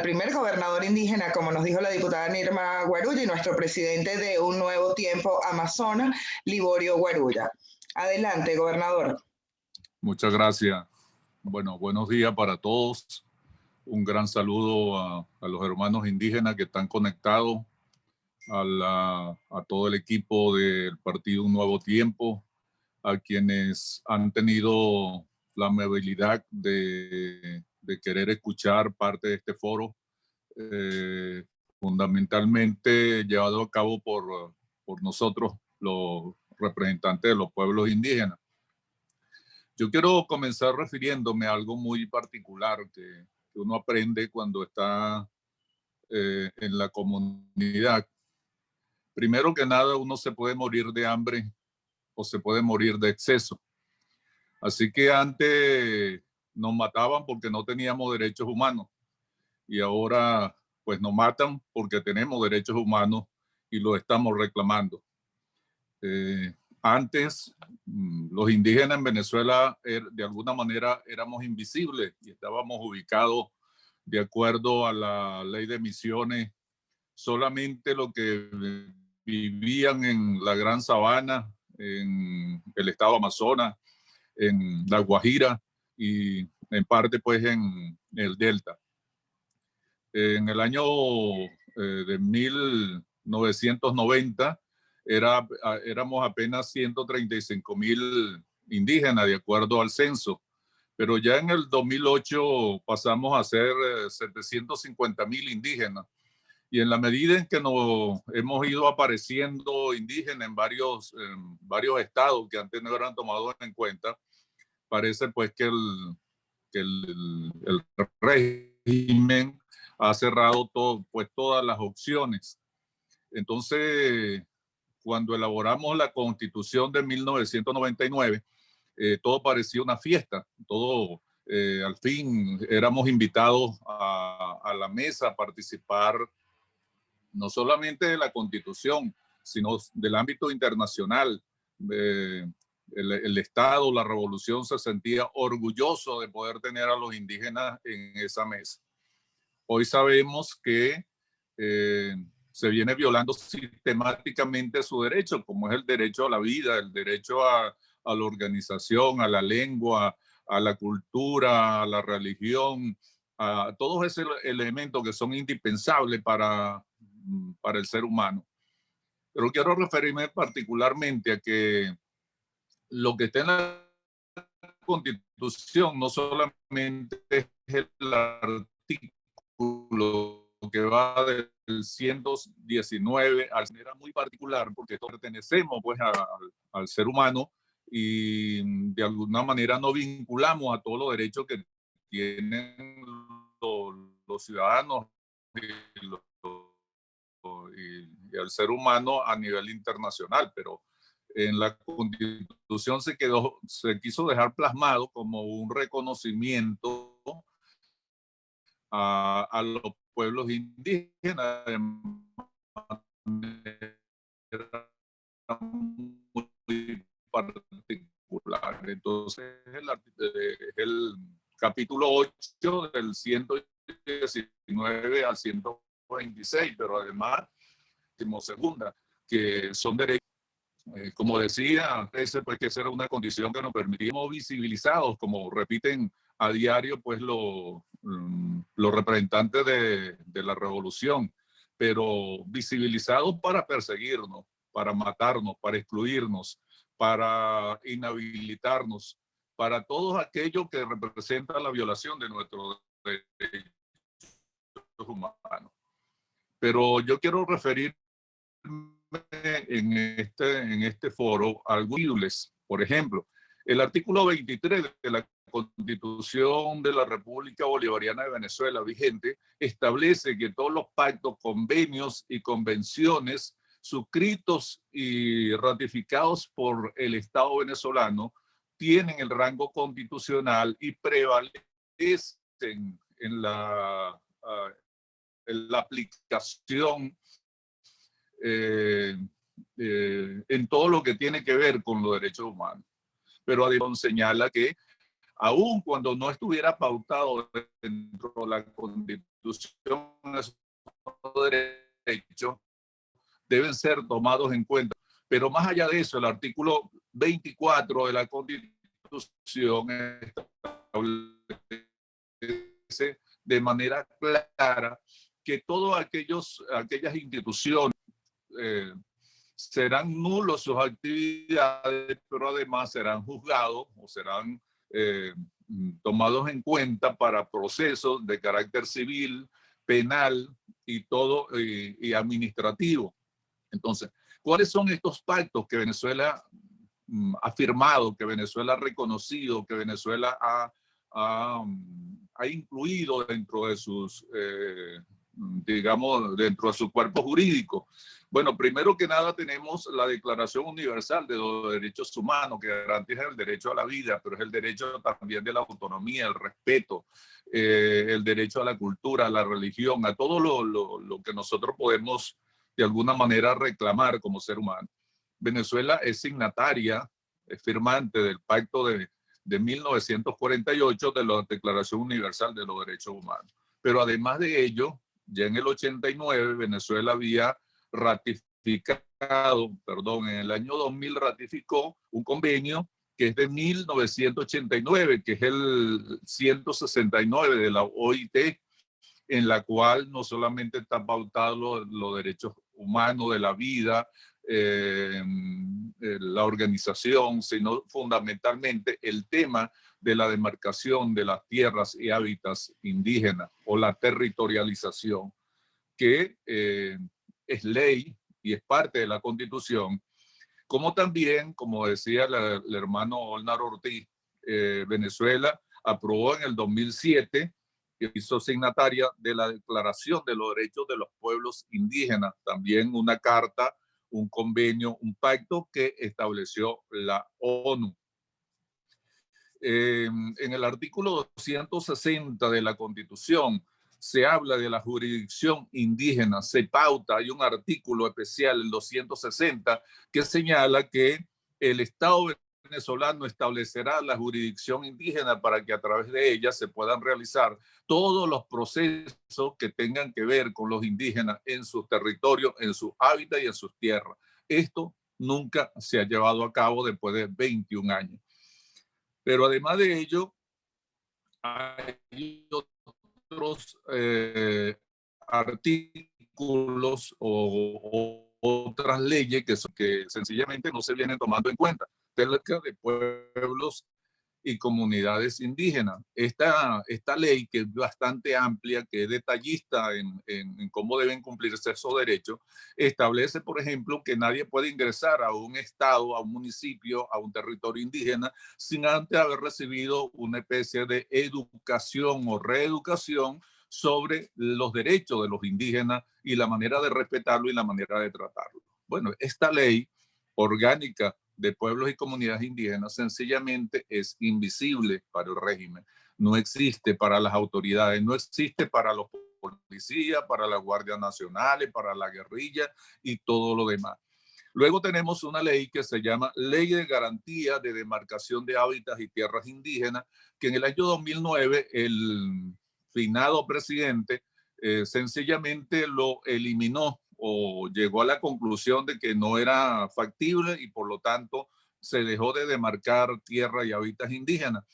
primer gobernador indígena, como nos dijo la diputada Nirma Guarulla, y nuestro presidente de Un Nuevo Tiempo Amazonas, Liborio Guarulla. Adelante, gobernador. Muchas gracias. Bueno, buenos días para todos. Un gran saludo a los hermanos indígenas que están conectados, a todo el equipo del partido Un Nuevo Tiempo, a quienes han tenido la amabilidad de querer escuchar parte de este foro, fundamentalmente llevado a cabo por nosotros, los representantes de los pueblos indígenas. Yo quiero comenzar refiriéndome a algo muy particular que uno aprende cuando está en la comunidad. Primero que nada, uno se puede morir de hambre o se puede morir de exceso. Así que antes nos mataban porque no teníamos derechos humanos y ahora pues nos matan porque tenemos derechos humanos y los estamos reclamando. Antes, los indígenas en Venezuela de alguna manera éramos invisibles y estábamos ubicados de acuerdo a la ley de misiones. Solamente los que vivían en la Gran Sabana, en el estado Amazonas, en La Guajira y en parte pues en el Delta. En el año de 1990 éramos apenas 135.000 indígenas de acuerdo al censo, pero ya en el 2008 pasamos a ser 750.000 indígenas. Y en la medida en que nos hemos ido apareciendo indígenas en varios estados que antes no eran tomados en cuenta, parece pues que el régimen ha cerrado todas las opciones. Entonces, cuando elaboramos la Constitución de 1999, todo parecía una fiesta. Todo, al fin, éramos invitados a la mesa a participar no solamente de la Constitución, sino del ámbito internacional. El Estado, la revolución se sentía orgulloso de poder tener a los indígenas en esa mesa. Hoy sabemos que se viene violando sistemáticamente su derecho, como es el derecho a la vida, el derecho a la organización, a la lengua, a la cultura, a la religión, a todos esos elementos que son indispensables para el ser humano. Pero quiero referirme particularmente a que lo que está en la Constitución no solamente es el artículo que va del 119 al manera muy particular, porque pertenecemos pues al ser humano y de alguna manera no vinculamos a todos los derechos que tienen los ciudadanos y al ser humano a nivel internacional, pero en la Constitución se quiso dejar plasmado como un reconocimiento a los pueblos indígenas de manera muy particular. Entonces, el capítulo 8 del 119 al 126, pero además, como segunda, que son derechos. Como decía, esa pues que era una condición que nos permitimos visibilizados, como repiten a diario pues los representantes de la revolución, pero visibilizados para perseguirnos, para matarnos, para excluirnos, para inhabilitarnos, para todo aquello que representa la violación de nuestros derechos humanos. Pero yo quiero referirme en este foro algunos. Por ejemplo, el artículo 23 de la Constitución de la República Bolivariana de Venezuela vigente establece que todos los pactos, convenios y convenciones suscritos y ratificados por el Estado venezolano tienen el rango constitucional y prevalecen en la aplicación en todo lo que tiene que ver con los derechos humanos. Pero además señala que aun cuando no estuviera pautado dentro de la Constitución, esos derechos deben ser tomados en cuenta. Pero más allá de eso, el artículo 24 de la Constitución establece de manera clara que todas aquellas instituciones serán nulos sus actividades, pero además serán juzgados o serán tomados en cuenta para procesos de carácter civil, penal y administrativo. Entonces, ¿cuáles son estos pactos que Venezuela ha firmado, que Venezuela ha reconocido, que Venezuela ha incluido dentro de sus digamos, dentro de su cuerpo jurídico? Bueno, primero que nada tenemos la Declaración Universal de los Derechos Humanos, que garantiza el derecho a la vida, pero es el derecho también de la autonomía, el respeto, el derecho a la cultura, a la religión, a todo lo que nosotros podemos de alguna manera reclamar como ser humano. Venezuela es signataria, es firmante del Pacto de 1948 de la Declaración Universal de los Derechos Humanos. Pero además de ello, ya en el 89 Venezuela había en el año 2000 ratificó un convenio que es de 1989, que es el 169 de la OIT, en la cual no solamente están pautados los derechos humanos de la vida, la organización, sino fundamentalmente el tema de la demarcación de las tierras y hábitats indígenas o la territorialización, que es ley y es parte de la Constitución, como también, como decía el hermano Olnar Ortiz, Venezuela aprobó en el 2007, que hizo signataria de la Declaración de los Derechos de los Pueblos Indígenas, también una carta, un convenio, un pacto que estableció la ONU. En el artículo 260 de la Constitución se habla de la jurisdicción indígena, se pauta, hay un artículo especial, el 260, que señala que el Estado venezolano establecerá la jurisdicción indígena para que a través de ella se puedan realizar todos los procesos que tengan que ver con los indígenas en sus territorios, en sus hábitats y en sus tierras. Esto nunca se ha llevado a cabo después de 21 años. Pero además de ello, hay otros artículos o otras leyes que sencillamente no se vienen tomando en cuenta acerca de pueblos y comunidades indígenas. Esta ley, que es bastante amplia, que es detallista en cómo deben cumplirse esos derechos, establece, por ejemplo, que nadie puede ingresar a un estado, a un municipio, a un territorio indígena, sin antes haber recibido una especie de educación o reeducación sobre los derechos de los indígenas y la manera de respetarlo y la manera de tratarlo. Bueno, esta ley orgánica de pueblos y comunidades indígenas sencillamente es invisible para el régimen. No existe para las autoridades, no existe para los policías, para la Guardia Nacional, para la guerrilla y todo lo demás. Luego tenemos una ley que se llama Ley de Garantía de Demarcación de Hábitats y Tierras Indígenas, que en el año 2009 el finado presidente sencillamente lo eliminó o llegó a la conclusión de que no era factible y por lo tanto se dejó de demarcar tierra y hábitats indígenas.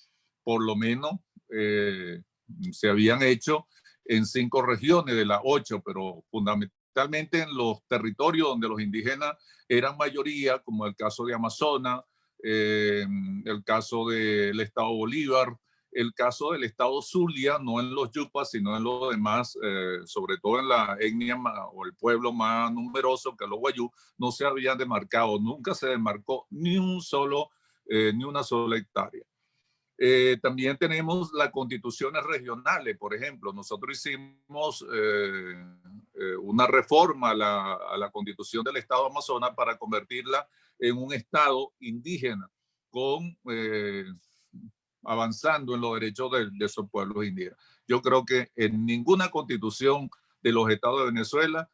Por lo menos se habían hecho en 5 regiones de las 8, pero fundamentalmente en los territorios donde los indígenas eran mayoría, como el caso de Amazonas, el caso del estado Bolívar, el caso del estado Zulia, no en los Yupas, sino en los demás, sobre todo en la etnia o el pueblo más numeroso, que los Wayuu, no se habían demarcado, nunca se demarcó ni una sola hectárea. También tenemos las constituciones regionales, por ejemplo. Nosotros hicimos una reforma a la constitución del estado Amazonas para convertirla en un estado indígena, avanzando en los derechos de esos pueblos indígenas. Yo creo que en ninguna constitución de los estados de Venezuela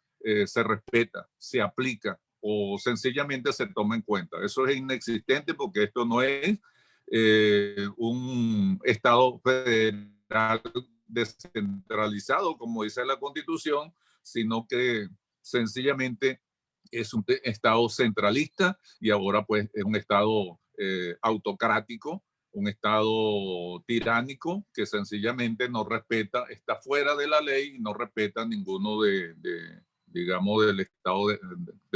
se respeta, se aplica o sencillamente se toma en cuenta. Eso es inexistente porque esto no es un estado federal descentralizado, como dice la Constitución, sino que sencillamente es un estado centralista y ahora pues es un estado autocrático, un estado tiránico que sencillamente no respeta, está fuera de la ley, no respeta ninguno digamos, del estado de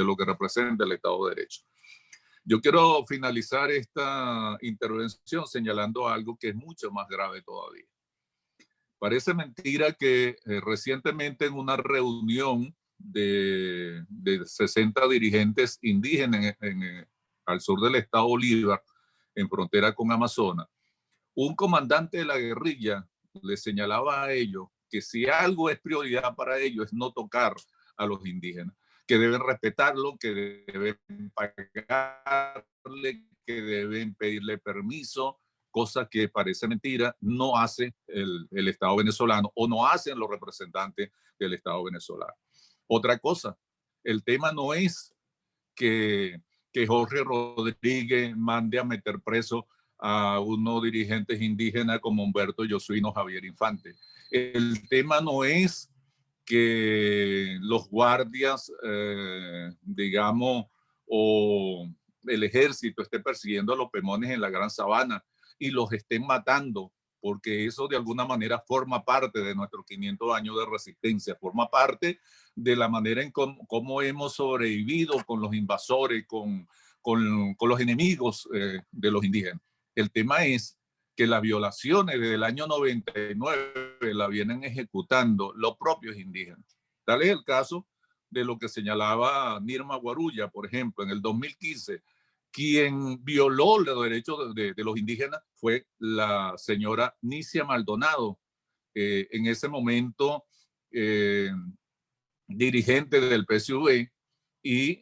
lo que representa el Estado de Derecho. Yo quiero finalizar esta intervención señalando algo que es mucho más grave todavía. Parece mentira que recientemente en una reunión de 60 dirigentes indígenas al sur del estado Bolívar, en frontera con Amazonas, un comandante de la guerrilla le señalaba a ellos que si algo es prioridad para ellos es no tocar a los indígenas, que deben respetarlo, que deben pagarle, que deben pedirle permiso, cosa que parece mentira, no hace el Estado venezolano o no hacen los representantes del Estado venezolano. Otra cosa, el tema no es que Jorge Rodríguez mande a meter preso a unos dirigentes indígenas como Humberto Yosuino Javier Infante. El tema no es que los guardias, digamos, o el ejército esté persiguiendo a los pemones en la Gran Sabana y los estén matando, porque eso de alguna manera forma parte de nuestros 500 años de resistencia, forma parte de la manera en cómo hemos sobrevivido con los invasores, con los enemigos de los indígenas. El tema es que las violaciones desde el año 99 la vienen ejecutando los propios indígenas. Tal es el caso de lo que señalaba Nirma Guarulla, por ejemplo, en el 2015, quien violó los derechos de los indígenas fue la señora Nicia Maldonado, en ese momento dirigente del PSV y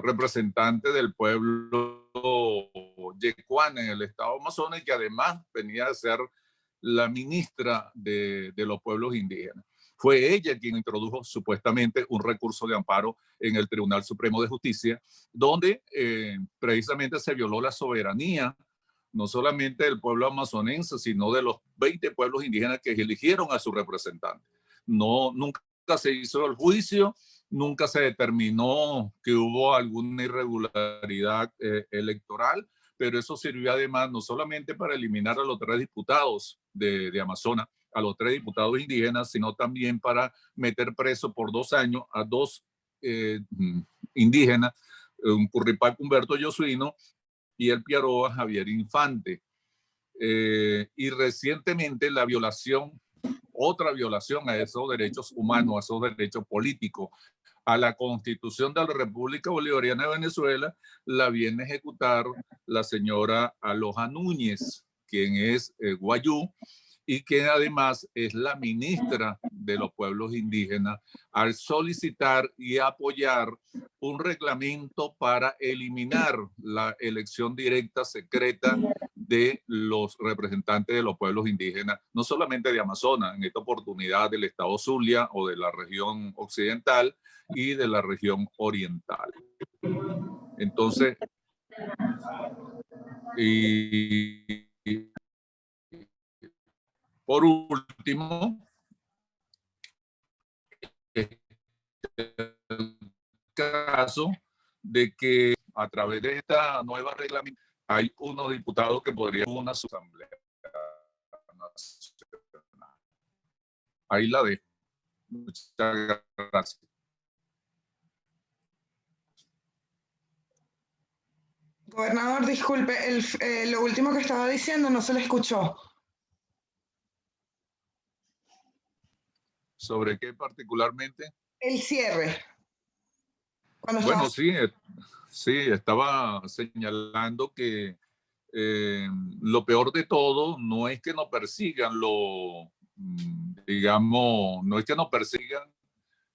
representante del pueblo yecuana en el estado Amazonas, y que además venía a ser la ministra de los pueblos indígenas. Fue ella quien introdujo supuestamente un recurso de amparo en el Tribunal Supremo de Justicia, donde precisamente se violó la soberanía, no solamente del pueblo amazonense, sino de los 20 pueblos indígenas que eligieron a su representante. Nunca se hizo el juicio, nunca se determinó que hubo alguna irregularidad electoral, pero eso sirvió además no solamente para eliminar a los 3 diputados de Amazonas, a los 3 diputados indígenas, sino también para meter preso por 2 años a 2 indígenas, un Curripaco Humberto Yosuino y el Piaroa Javier Infante. Y recientemente la violación, otra violación a esos derechos humanos, a esos derechos políticos, a la Constitución de la República Bolivariana de Venezuela, la viene a ejecutar la señora Aloja Núñez, quien es guayú, y que además es la ministra de los pueblos indígenas, al solicitar y apoyar un reglamento para eliminar la elección directa secreta de los representantes de los pueblos indígenas, no solamente de Amazonas, en esta oportunidad del estado Zulia o de la región occidental y de la región oriental. Entonces, por último, el caso de que a través de esta nueva reglamento hay unos diputados que podrían una asamblea nacional. Ahí la dejo. Muchas gracias. Gobernador, disculpe, lo último que estaba diciendo no se le escuchó. ¿Sobre qué particularmente? El cierre. Bueno, sí, estaba señalando que lo peor de todo no es que nos persigan digamos, no es que nos persigan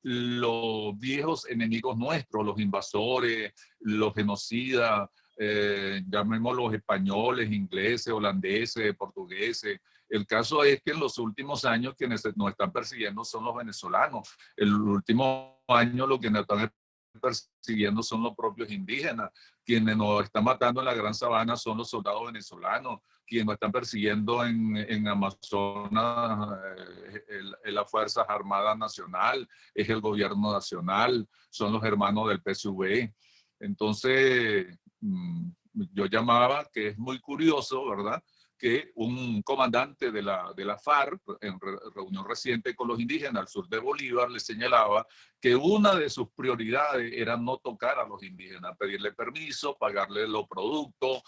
los viejos enemigos nuestros, los invasores, los genocidas, llamemos los españoles, ingleses, holandeses, portugueses. El caso es que en los últimos años quienes nos están persiguiendo son los venezolanos. El último año lo que nos están persiguiendo son los propios indígenas. Quienes nos están matando en la Gran Sabana son los soldados venezolanos. Quienes nos están persiguiendo en Amazonas es las Fuerzas Armadas Nacional, es el gobierno nacional, son los hermanos del PSV. Entonces, yo llamaba que es muy curioso, ¿verdad?, que un comandante de la FARC, en reunión reciente con los indígenas al sur de Bolívar, le señalaba que una de sus prioridades era no tocar a los indígenas, pedirle permiso, pagarle los productos,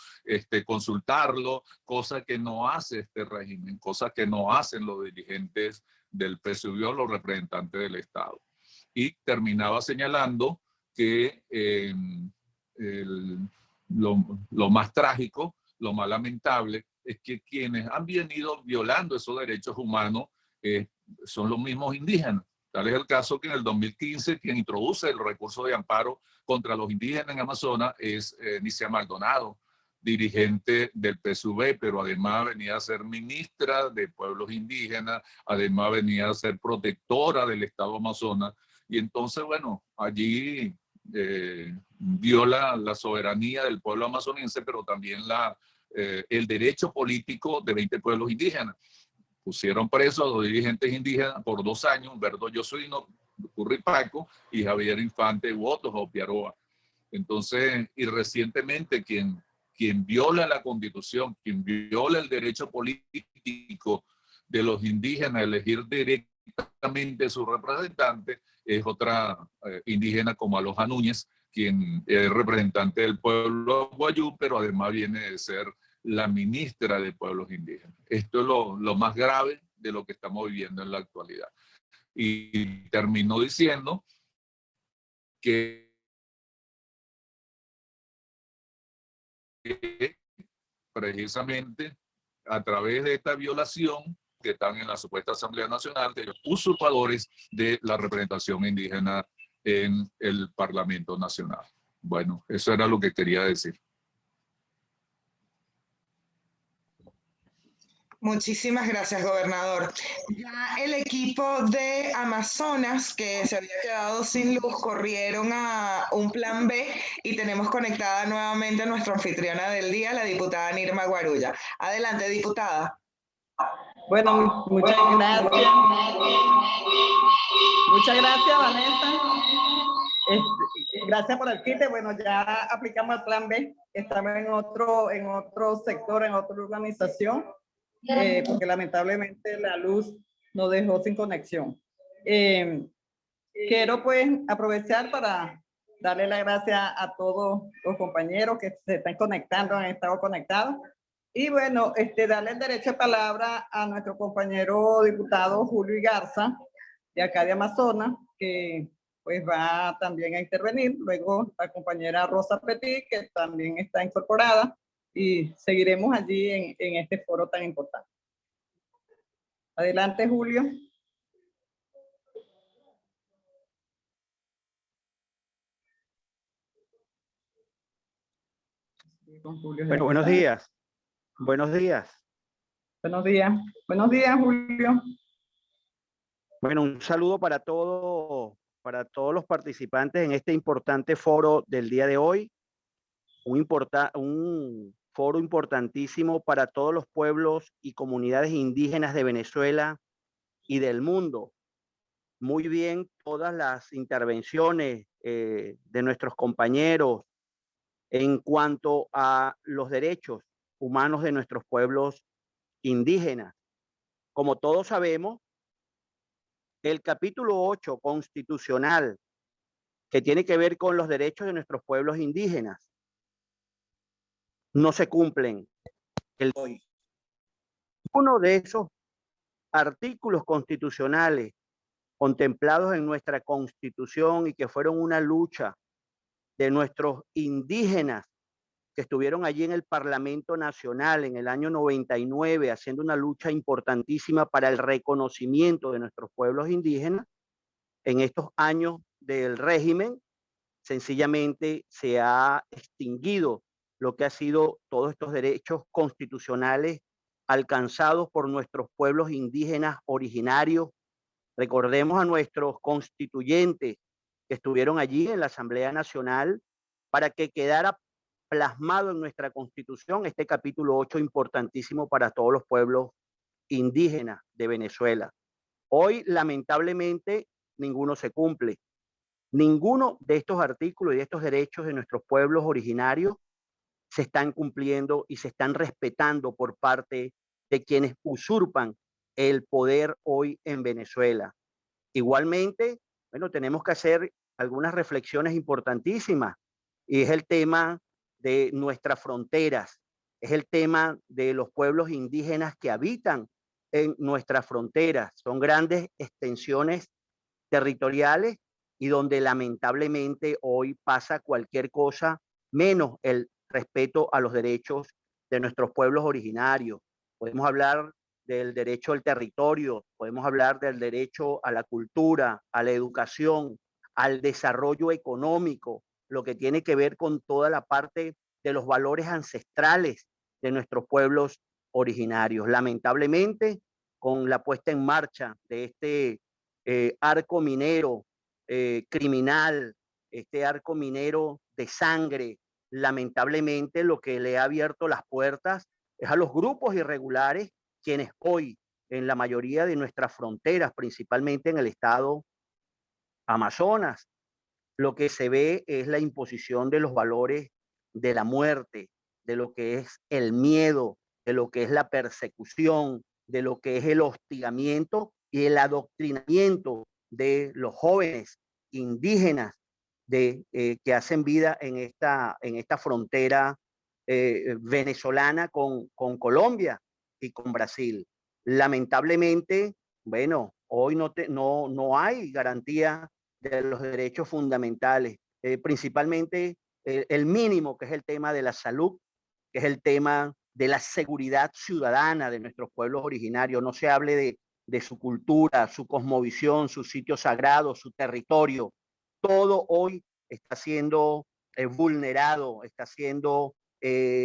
consultarlo, cosa que no hace este régimen, cosa que no hacen los dirigentes del PSUV, los representantes del Estado. Y terminaba señalando que lo más trágico, lo más lamentable, es que quienes han venido violando esos derechos humanos son los mismos indígenas. Tal es el caso que en el 2015 quien introduce el recurso de amparo contra los indígenas en Amazonas es Nicia Maldonado, dirigente del PSUV, pero además venía a ser ministra de pueblos indígenas, además venía a ser protectora del estado Amazonas. Y entonces, bueno, allí viola la soberanía del pueblo amazonense, pero también el derecho político de 20 pueblos indígenas. Pusieron presos a los dirigentes indígenas por 2 años, Humberto Yosuino, Curripaco y Javier Infante Wotos o Piaroa. Entonces, y recientemente quien viola la Constitución, quien viola el derecho político de los indígenas a elegir directamente su representante, es otra indígena como Aloja Núñez, quien es representante del pueblo Guayú, pero además viene de ser la ministra de Pueblos Indígenas. Esto es lo más grave de lo que estamos viviendo en la actualidad. Y terminó diciendo que precisamente a través de esta violación que están en la supuesta Asamblea Nacional de los usurpadores de la representación indígena en el Parlamento Nacional. Bueno, eso era lo que quería decir. Muchísimas gracias, gobernador. Ya el equipo de Amazonas, que se había quedado sin luz, corrieron a un plan B y tenemos conectada nuevamente a nuestra anfitriona del día, la diputada Nirma Guarulla. Adelante, diputada. Bueno, muchas gracias. Muchas gracias, Vanessa. Gracias por el quite. Bueno, ya aplicamos el plan B. Estamos en otro sector, en otra organización, porque lamentablemente la luz nos dejó sin conexión. Quiero pues aprovechar para darle las gracias a todos los compañeros que se están conectando, han estado conectados. Y bueno, darle el derecho de palabra a nuestro compañero diputado Julio Igarza, de acá de Amazonas, que pues va también a intervenir. Luego la compañera Rosa Petit, que también está incorporada, y seguiremos allí en este foro tan importante. Adelante, Julio. Bueno, buenos días. Buenos días. Buenos días. Buenos días, Julio. Bueno, un saludo para todos los participantes en este importante foro del día de hoy. Un foro importantísimo para todos los pueblos y comunidades indígenas de Venezuela y del mundo. Muy bien, todas las intervenciones de nuestros compañeros en cuanto a los derechos humanos de nuestros pueblos indígenas. Como todos sabemos, el capítulo 8 constitucional, que tiene que ver con los derechos de nuestros pueblos indígenas, no se cumplen el hoy. Uno de esos artículos constitucionales contemplados en nuestra Constitución y que fueron una lucha de nuestros indígenas que estuvieron allí en el Parlamento Nacional en el año 99, haciendo una lucha importantísima para el reconocimiento de nuestros pueblos indígenas. En estos años del régimen, sencillamente se ha extinguido lo que ha sido todos estos derechos constitucionales alcanzados por nuestros pueblos indígenas originarios. Recordemos a nuestros constituyentes que estuvieron allí en la Asamblea Nacional para que quedara plasmado en nuestra Constitución este capítulo 8 importantísimo para todos los pueblos indígenas de Venezuela. Hoy, lamentablemente, ninguno se cumple. Ninguno de estos artículos y de estos derechos de nuestros pueblos originarios se están cumpliendo y se están respetando por parte de quienes usurpan el poder hoy en Venezuela. Igualmente, bueno, tenemos que hacer algunas reflexiones importantísimas y es el tema de nuestras fronteras, es el tema de los pueblos indígenas que habitan en nuestras fronteras. Son grandes extensiones territoriales y donde lamentablemente hoy pasa cualquier cosa menos el respeto a los derechos de nuestros pueblos originarios. Podemos hablar del derecho al territorio, podemos hablar del derecho a la cultura, a la educación, al desarrollo económico, lo que tiene que ver con toda la parte de los valores ancestrales de nuestros pueblos originarios. Lamentablemente, con la puesta en marcha de este arco minero criminal, este arco minero de sangre, lamentablemente lo que le ha abierto las puertas es a los grupos irregulares quienes hoy en la mayoría de nuestras fronteras, principalmente en el estado Amazonas, lo que se ve es la imposición de los valores de la muerte, de lo que es el miedo, de lo que es la persecución, de lo que es el hostigamiento y el adoctrinamiento de los jóvenes indígenas que hacen vida en esta frontera venezolana con Colombia y con Brasil. Lamentablemente, bueno, hoy no hay garantía de los derechos fundamentales, principalmente el mínimo, que es el tema de la salud, que es el tema de la seguridad ciudadana de nuestros pueblos originarios. No se hable de su cultura, su cosmovisión, su sitio sagrado, su territorio. Todo hoy está siendo vulnerado, está siendo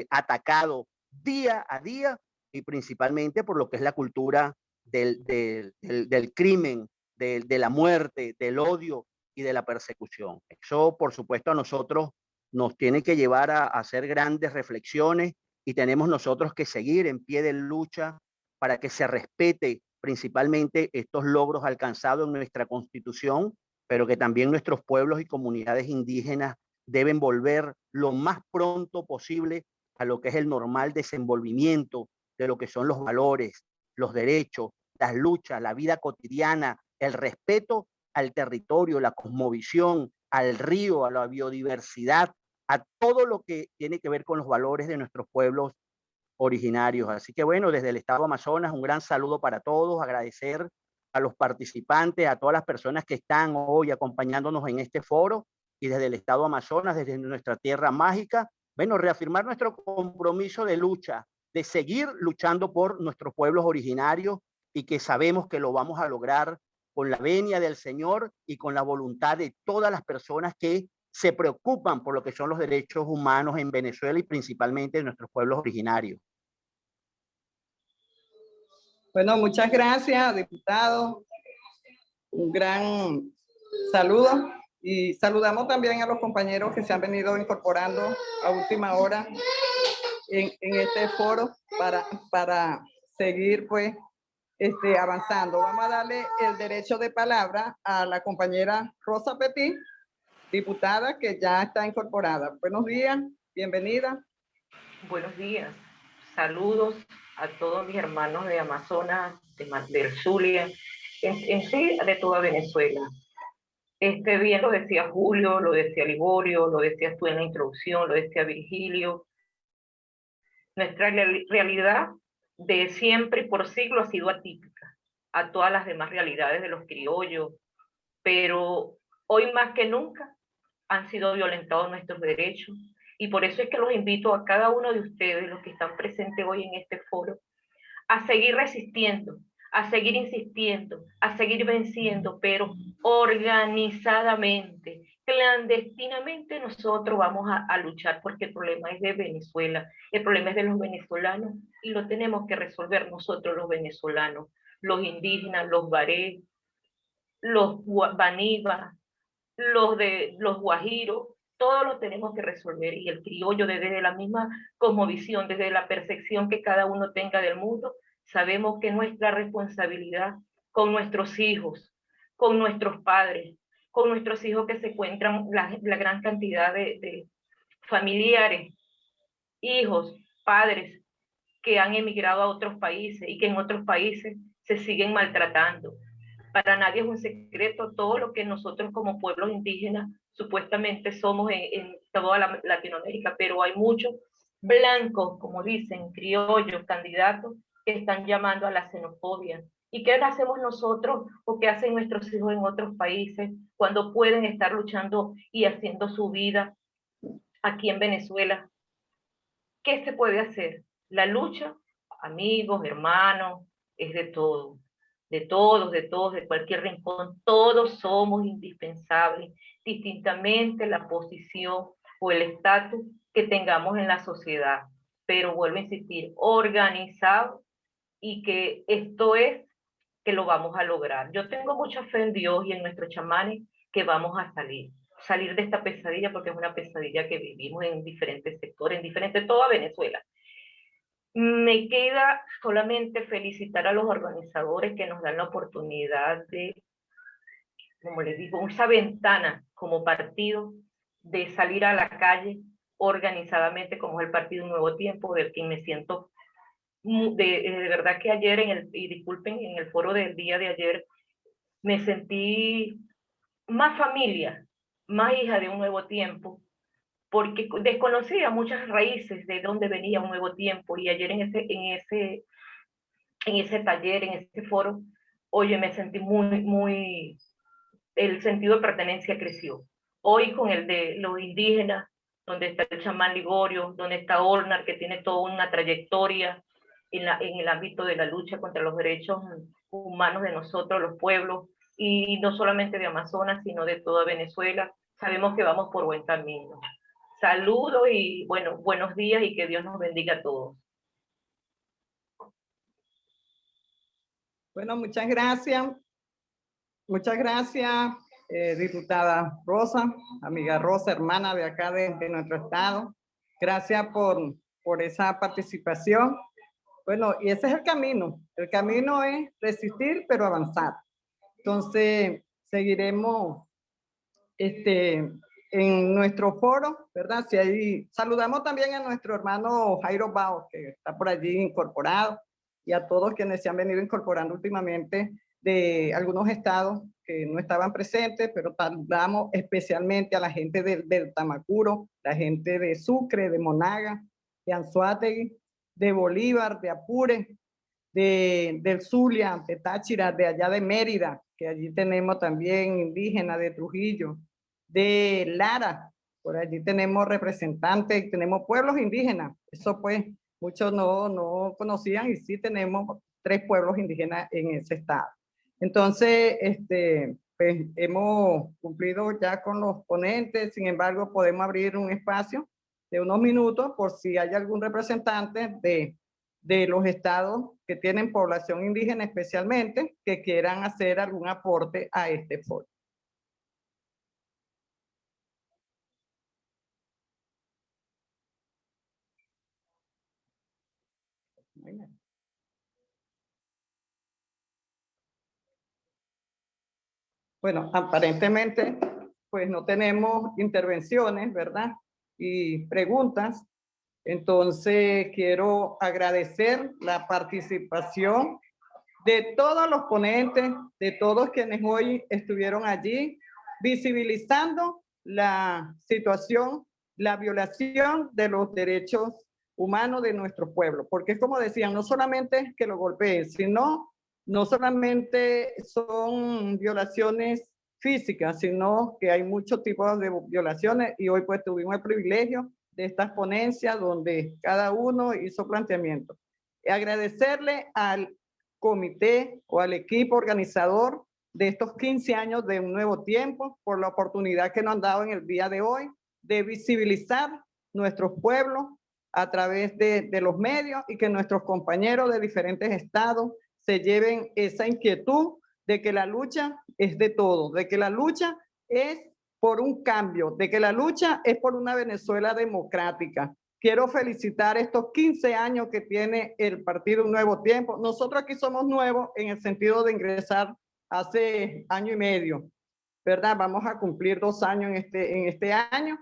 atacado día a día, y principalmente por lo que es la cultura del crimen, de la muerte, del odio y de la persecución. Eso, por supuesto, a nosotros nos tiene que llevar a hacer grandes reflexiones, y tenemos nosotros que seguir en pie de lucha para que se respete principalmente estos logros alcanzados en nuestra Constitución, pero que también nuestros pueblos y comunidades indígenas deben volver lo más pronto posible a lo que es el normal desenvolvimiento de lo que son los valores, los derechos, las luchas, la vida cotidiana, el respeto al territorio, la cosmovisión, al río, a la biodiversidad, a todo lo que tiene que ver con los valores de nuestros pueblos originarios. Así que bueno, desde el Estado Amazonas, un gran saludo para todos, agradecer a los participantes, a todas las personas que están hoy acompañándonos en este foro, y desde el Estado Amazonas, desde nuestra tierra mágica, bueno, reafirmar nuestro compromiso de lucha, de seguir luchando por nuestros pueblos originarios, y que sabemos que lo vamos a lograr con la venia del Señor y con la voluntad de todas las personas que se preocupan por lo que son los derechos humanos en Venezuela y principalmente en nuestros pueblos originarios. Bueno, muchas gracias, diputado. Un gran saludo, y saludamos también a los compañeros que se han venido incorporando a última hora en este foro para seguir pues avanzando. Vamos a darle el derecho de palabra a la compañera Rosa Petit, diputada que ya está incorporada. Buenos días, bienvenida. Buenos días, saludos a todos mis hermanos de Amazonas, del Zulia, en sí de toda Venezuela. Bien lo decía Julio, lo decía Liborio, lo decías tú en la introducción, lo decía Virgilio. Nuestra realidad de siempre y por siglos ha sido atípica a todas las demás realidades de los criollos, pero hoy más que nunca han sido violentados nuestros derechos, y por eso es que los invito a cada uno de ustedes, los que están presentes hoy en este foro, a seguir resistiendo, a seguir insistiendo, a seguir venciendo, pero organizadamente, clandestinamente. Nosotros vamos a luchar, porque el problema es de Venezuela, el problema es de los venezolanos, y lo tenemos que resolver nosotros los venezolanos, los indígenas, los baré, los banibas, los guajiros, todos lo tenemos que resolver, y el criollo desde la misma cosmovisión, desde la percepción que cada uno tenga del mundo, sabemos que nuestra responsabilidad con nuestros hijos, con nuestros padres, con nuestros hijos que se encuentran la gran cantidad de familiares, hijos, padres que han emigrado a otros países y que en otros países se siguen maltratando. Para nadie es un secreto todo lo que nosotros como pueblos indígenas supuestamente somos en toda Latinoamérica, pero hay muchos blancos, como dicen, criollos, candidatos, que están llamando a la xenofobia. ¿Y qué hacemos nosotros o qué hacen nuestros hijos en otros países cuando pueden estar luchando y haciendo su vida aquí en Venezuela? ¿Qué se puede hacer? La lucha, amigos, hermanos, es de todo. De todos, de cualquier rincón, todos somos indispensables, distintamente la posición o el estatus que tengamos en la sociedad. Pero vuelvo a insistir, organizado, y que esto es que lo vamos a lograr. Yo tengo mucha fe en Dios y en nuestros chamanes que vamos a salir de esta pesadilla, porque es una pesadilla que vivimos en diferentes sectores, toda Venezuela. Me queda solamente felicitar a los organizadores que nos dan la oportunidad de, como les digo, esa ventana como partido, de salir a la calle organizadamente, como es el Partido Nuevo Tiempo, del que me siento de verdad que ayer, y disculpen, en el foro del día de ayer, me sentí más familia, más hija de un Nuevo Tiempo, porque desconocía muchas raíces de dónde venía un Nuevo Tiempo, y ayer en ese taller, en ese foro, oye, me sentí el sentido de pertenencia creció. Hoy con el de los indígenas, donde está el chamán Ligorio, donde está Olnar, que tiene toda una trayectoria en el ámbito de la lucha contra los derechos humanos de nosotros, los pueblos, y no solamente de Amazonas, sino de toda Venezuela. Sabemos que vamos por buen camino. Saludos y bueno, buenos días y que Dios nos bendiga a todos. Bueno, muchas gracias. Muchas gracias, diputada Rosa, amiga Rosa, hermana de acá de nuestro estado. Gracias por esa participación. Bueno, y ese es el camino. El camino es resistir, pero avanzar. Entonces, seguiremos en nuestro foro, ¿verdad? Si hay, saludamos también a nuestro hermano Jairo Bao, que está por allí incorporado, y a todos quienes se han venido incorporando últimamente de algunos estados que no estaban presentes, pero saludamos especialmente a la gente del Tamacuro, la gente de Sucre, de Monaga, de Anzoátegui, de Bolívar, de Apure, del Zulia, de Táchira, de allá de Mérida, que allí tenemos también indígenas de Trujillo, de Lara, por allí tenemos representantes, tenemos pueblos indígenas, eso pues muchos no conocían, y sí tenemos 3 pueblos indígenas en ese estado. Entonces, pues hemos cumplido ya con los ponentes, sin embargo podemos abrir un espacio de unos minutos por si hay algún representante de los estados que tienen población indígena especialmente, que quieran hacer algún aporte a este foro. Bueno, aparentemente, pues no tenemos intervenciones, ¿verdad? Y preguntas. Entonces, quiero agradecer la participación de todos los ponentes, de todos quienes hoy estuvieron allí, visibilizando la situación, la violación de los derechos humanos de nuestro pueblo. Porque es como decían, no solamente que lo golpeen, sino no solamente son violaciones físicas, sino que hay muchos tipos de violaciones, y hoy pues tuvimos el privilegio de estas ponencias donde cada uno hizo planteamientos. Agradecerle al comité o al equipo organizador de estos 15 años de Un Nuevo Tiempo por la oportunidad que nos han dado en el día de hoy de visibilizar nuestros pueblos a través de los medios, y que nuestros compañeros de diferentes estados se lleven esa inquietud de que la lucha es de todos, de que la lucha es por un cambio, de que la lucha es por una Venezuela democrática. Quiero felicitar estos 15 años que tiene el Partido Un Nuevo Tiempo. Nosotros aquí somos nuevos en el sentido de ingresar hace año y medio, ¿verdad? Vamos a cumplir 2 años en este año,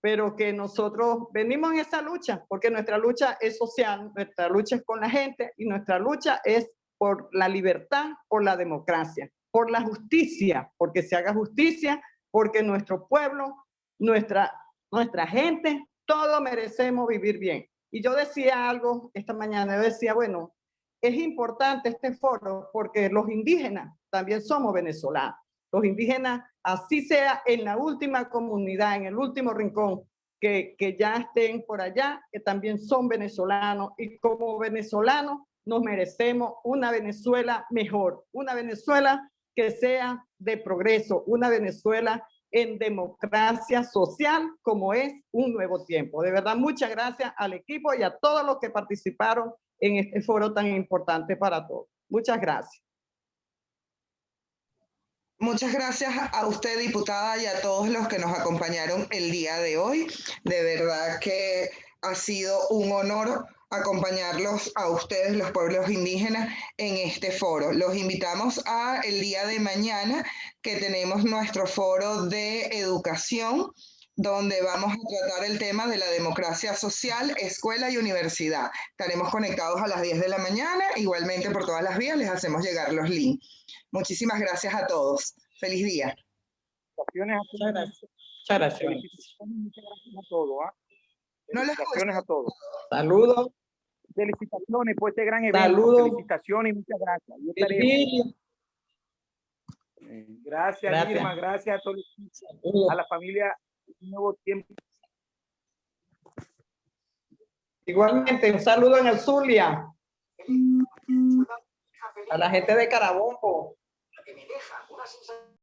pero que nosotros venimos en esa lucha, porque nuestra lucha es social, nuestra lucha es con la gente, y nuestra lucha es por la libertad, por la democracia, por la justicia, porque se haga justicia, porque nuestro pueblo, nuestra gente, todos merecemos vivir bien. Y yo decía algo esta mañana, yo decía, bueno, es importante este foro porque los indígenas también somos venezolanos. Los indígenas, así sea en la última comunidad, en el último rincón, que ya estén por allá, que también son venezolanos, y como venezolanos nos merecemos una Venezuela mejor, una Venezuela que sea de progreso, una Venezuela en democracia social, como es Un Nuevo Tiempo. De verdad, muchas gracias al equipo y a todos los que participaron en este foro tan importante para todos. Muchas gracias. Muchas gracias a usted, diputada, y a todos los que nos acompañaron el día de hoy. De verdad que ha sido un honor acompañarlos a ustedes, los pueblos indígenas, en este foro. Los invitamos a el día de mañana, que tenemos nuestro foro de educación, donde vamos a tratar el tema de la democracia social, escuela y universidad. Estaremos conectados a las 10 de la mañana, igualmente por todas las vías les hacemos llegar los links. Muchísimas gracias a todos. Feliz día. Muchas gracias. Muchas gracias. Muchas gracias a todos. Felicitaciones a todos. Saludos. Felicitaciones por este gran evento. Saludos. Felicitaciones y muchas gracias. Yo estaré... Gracias, Irma. Gracias a todos. A la familia Nuevo Tiempo. Igualmente, un saludo en el Zulia. A la gente de Carabobo.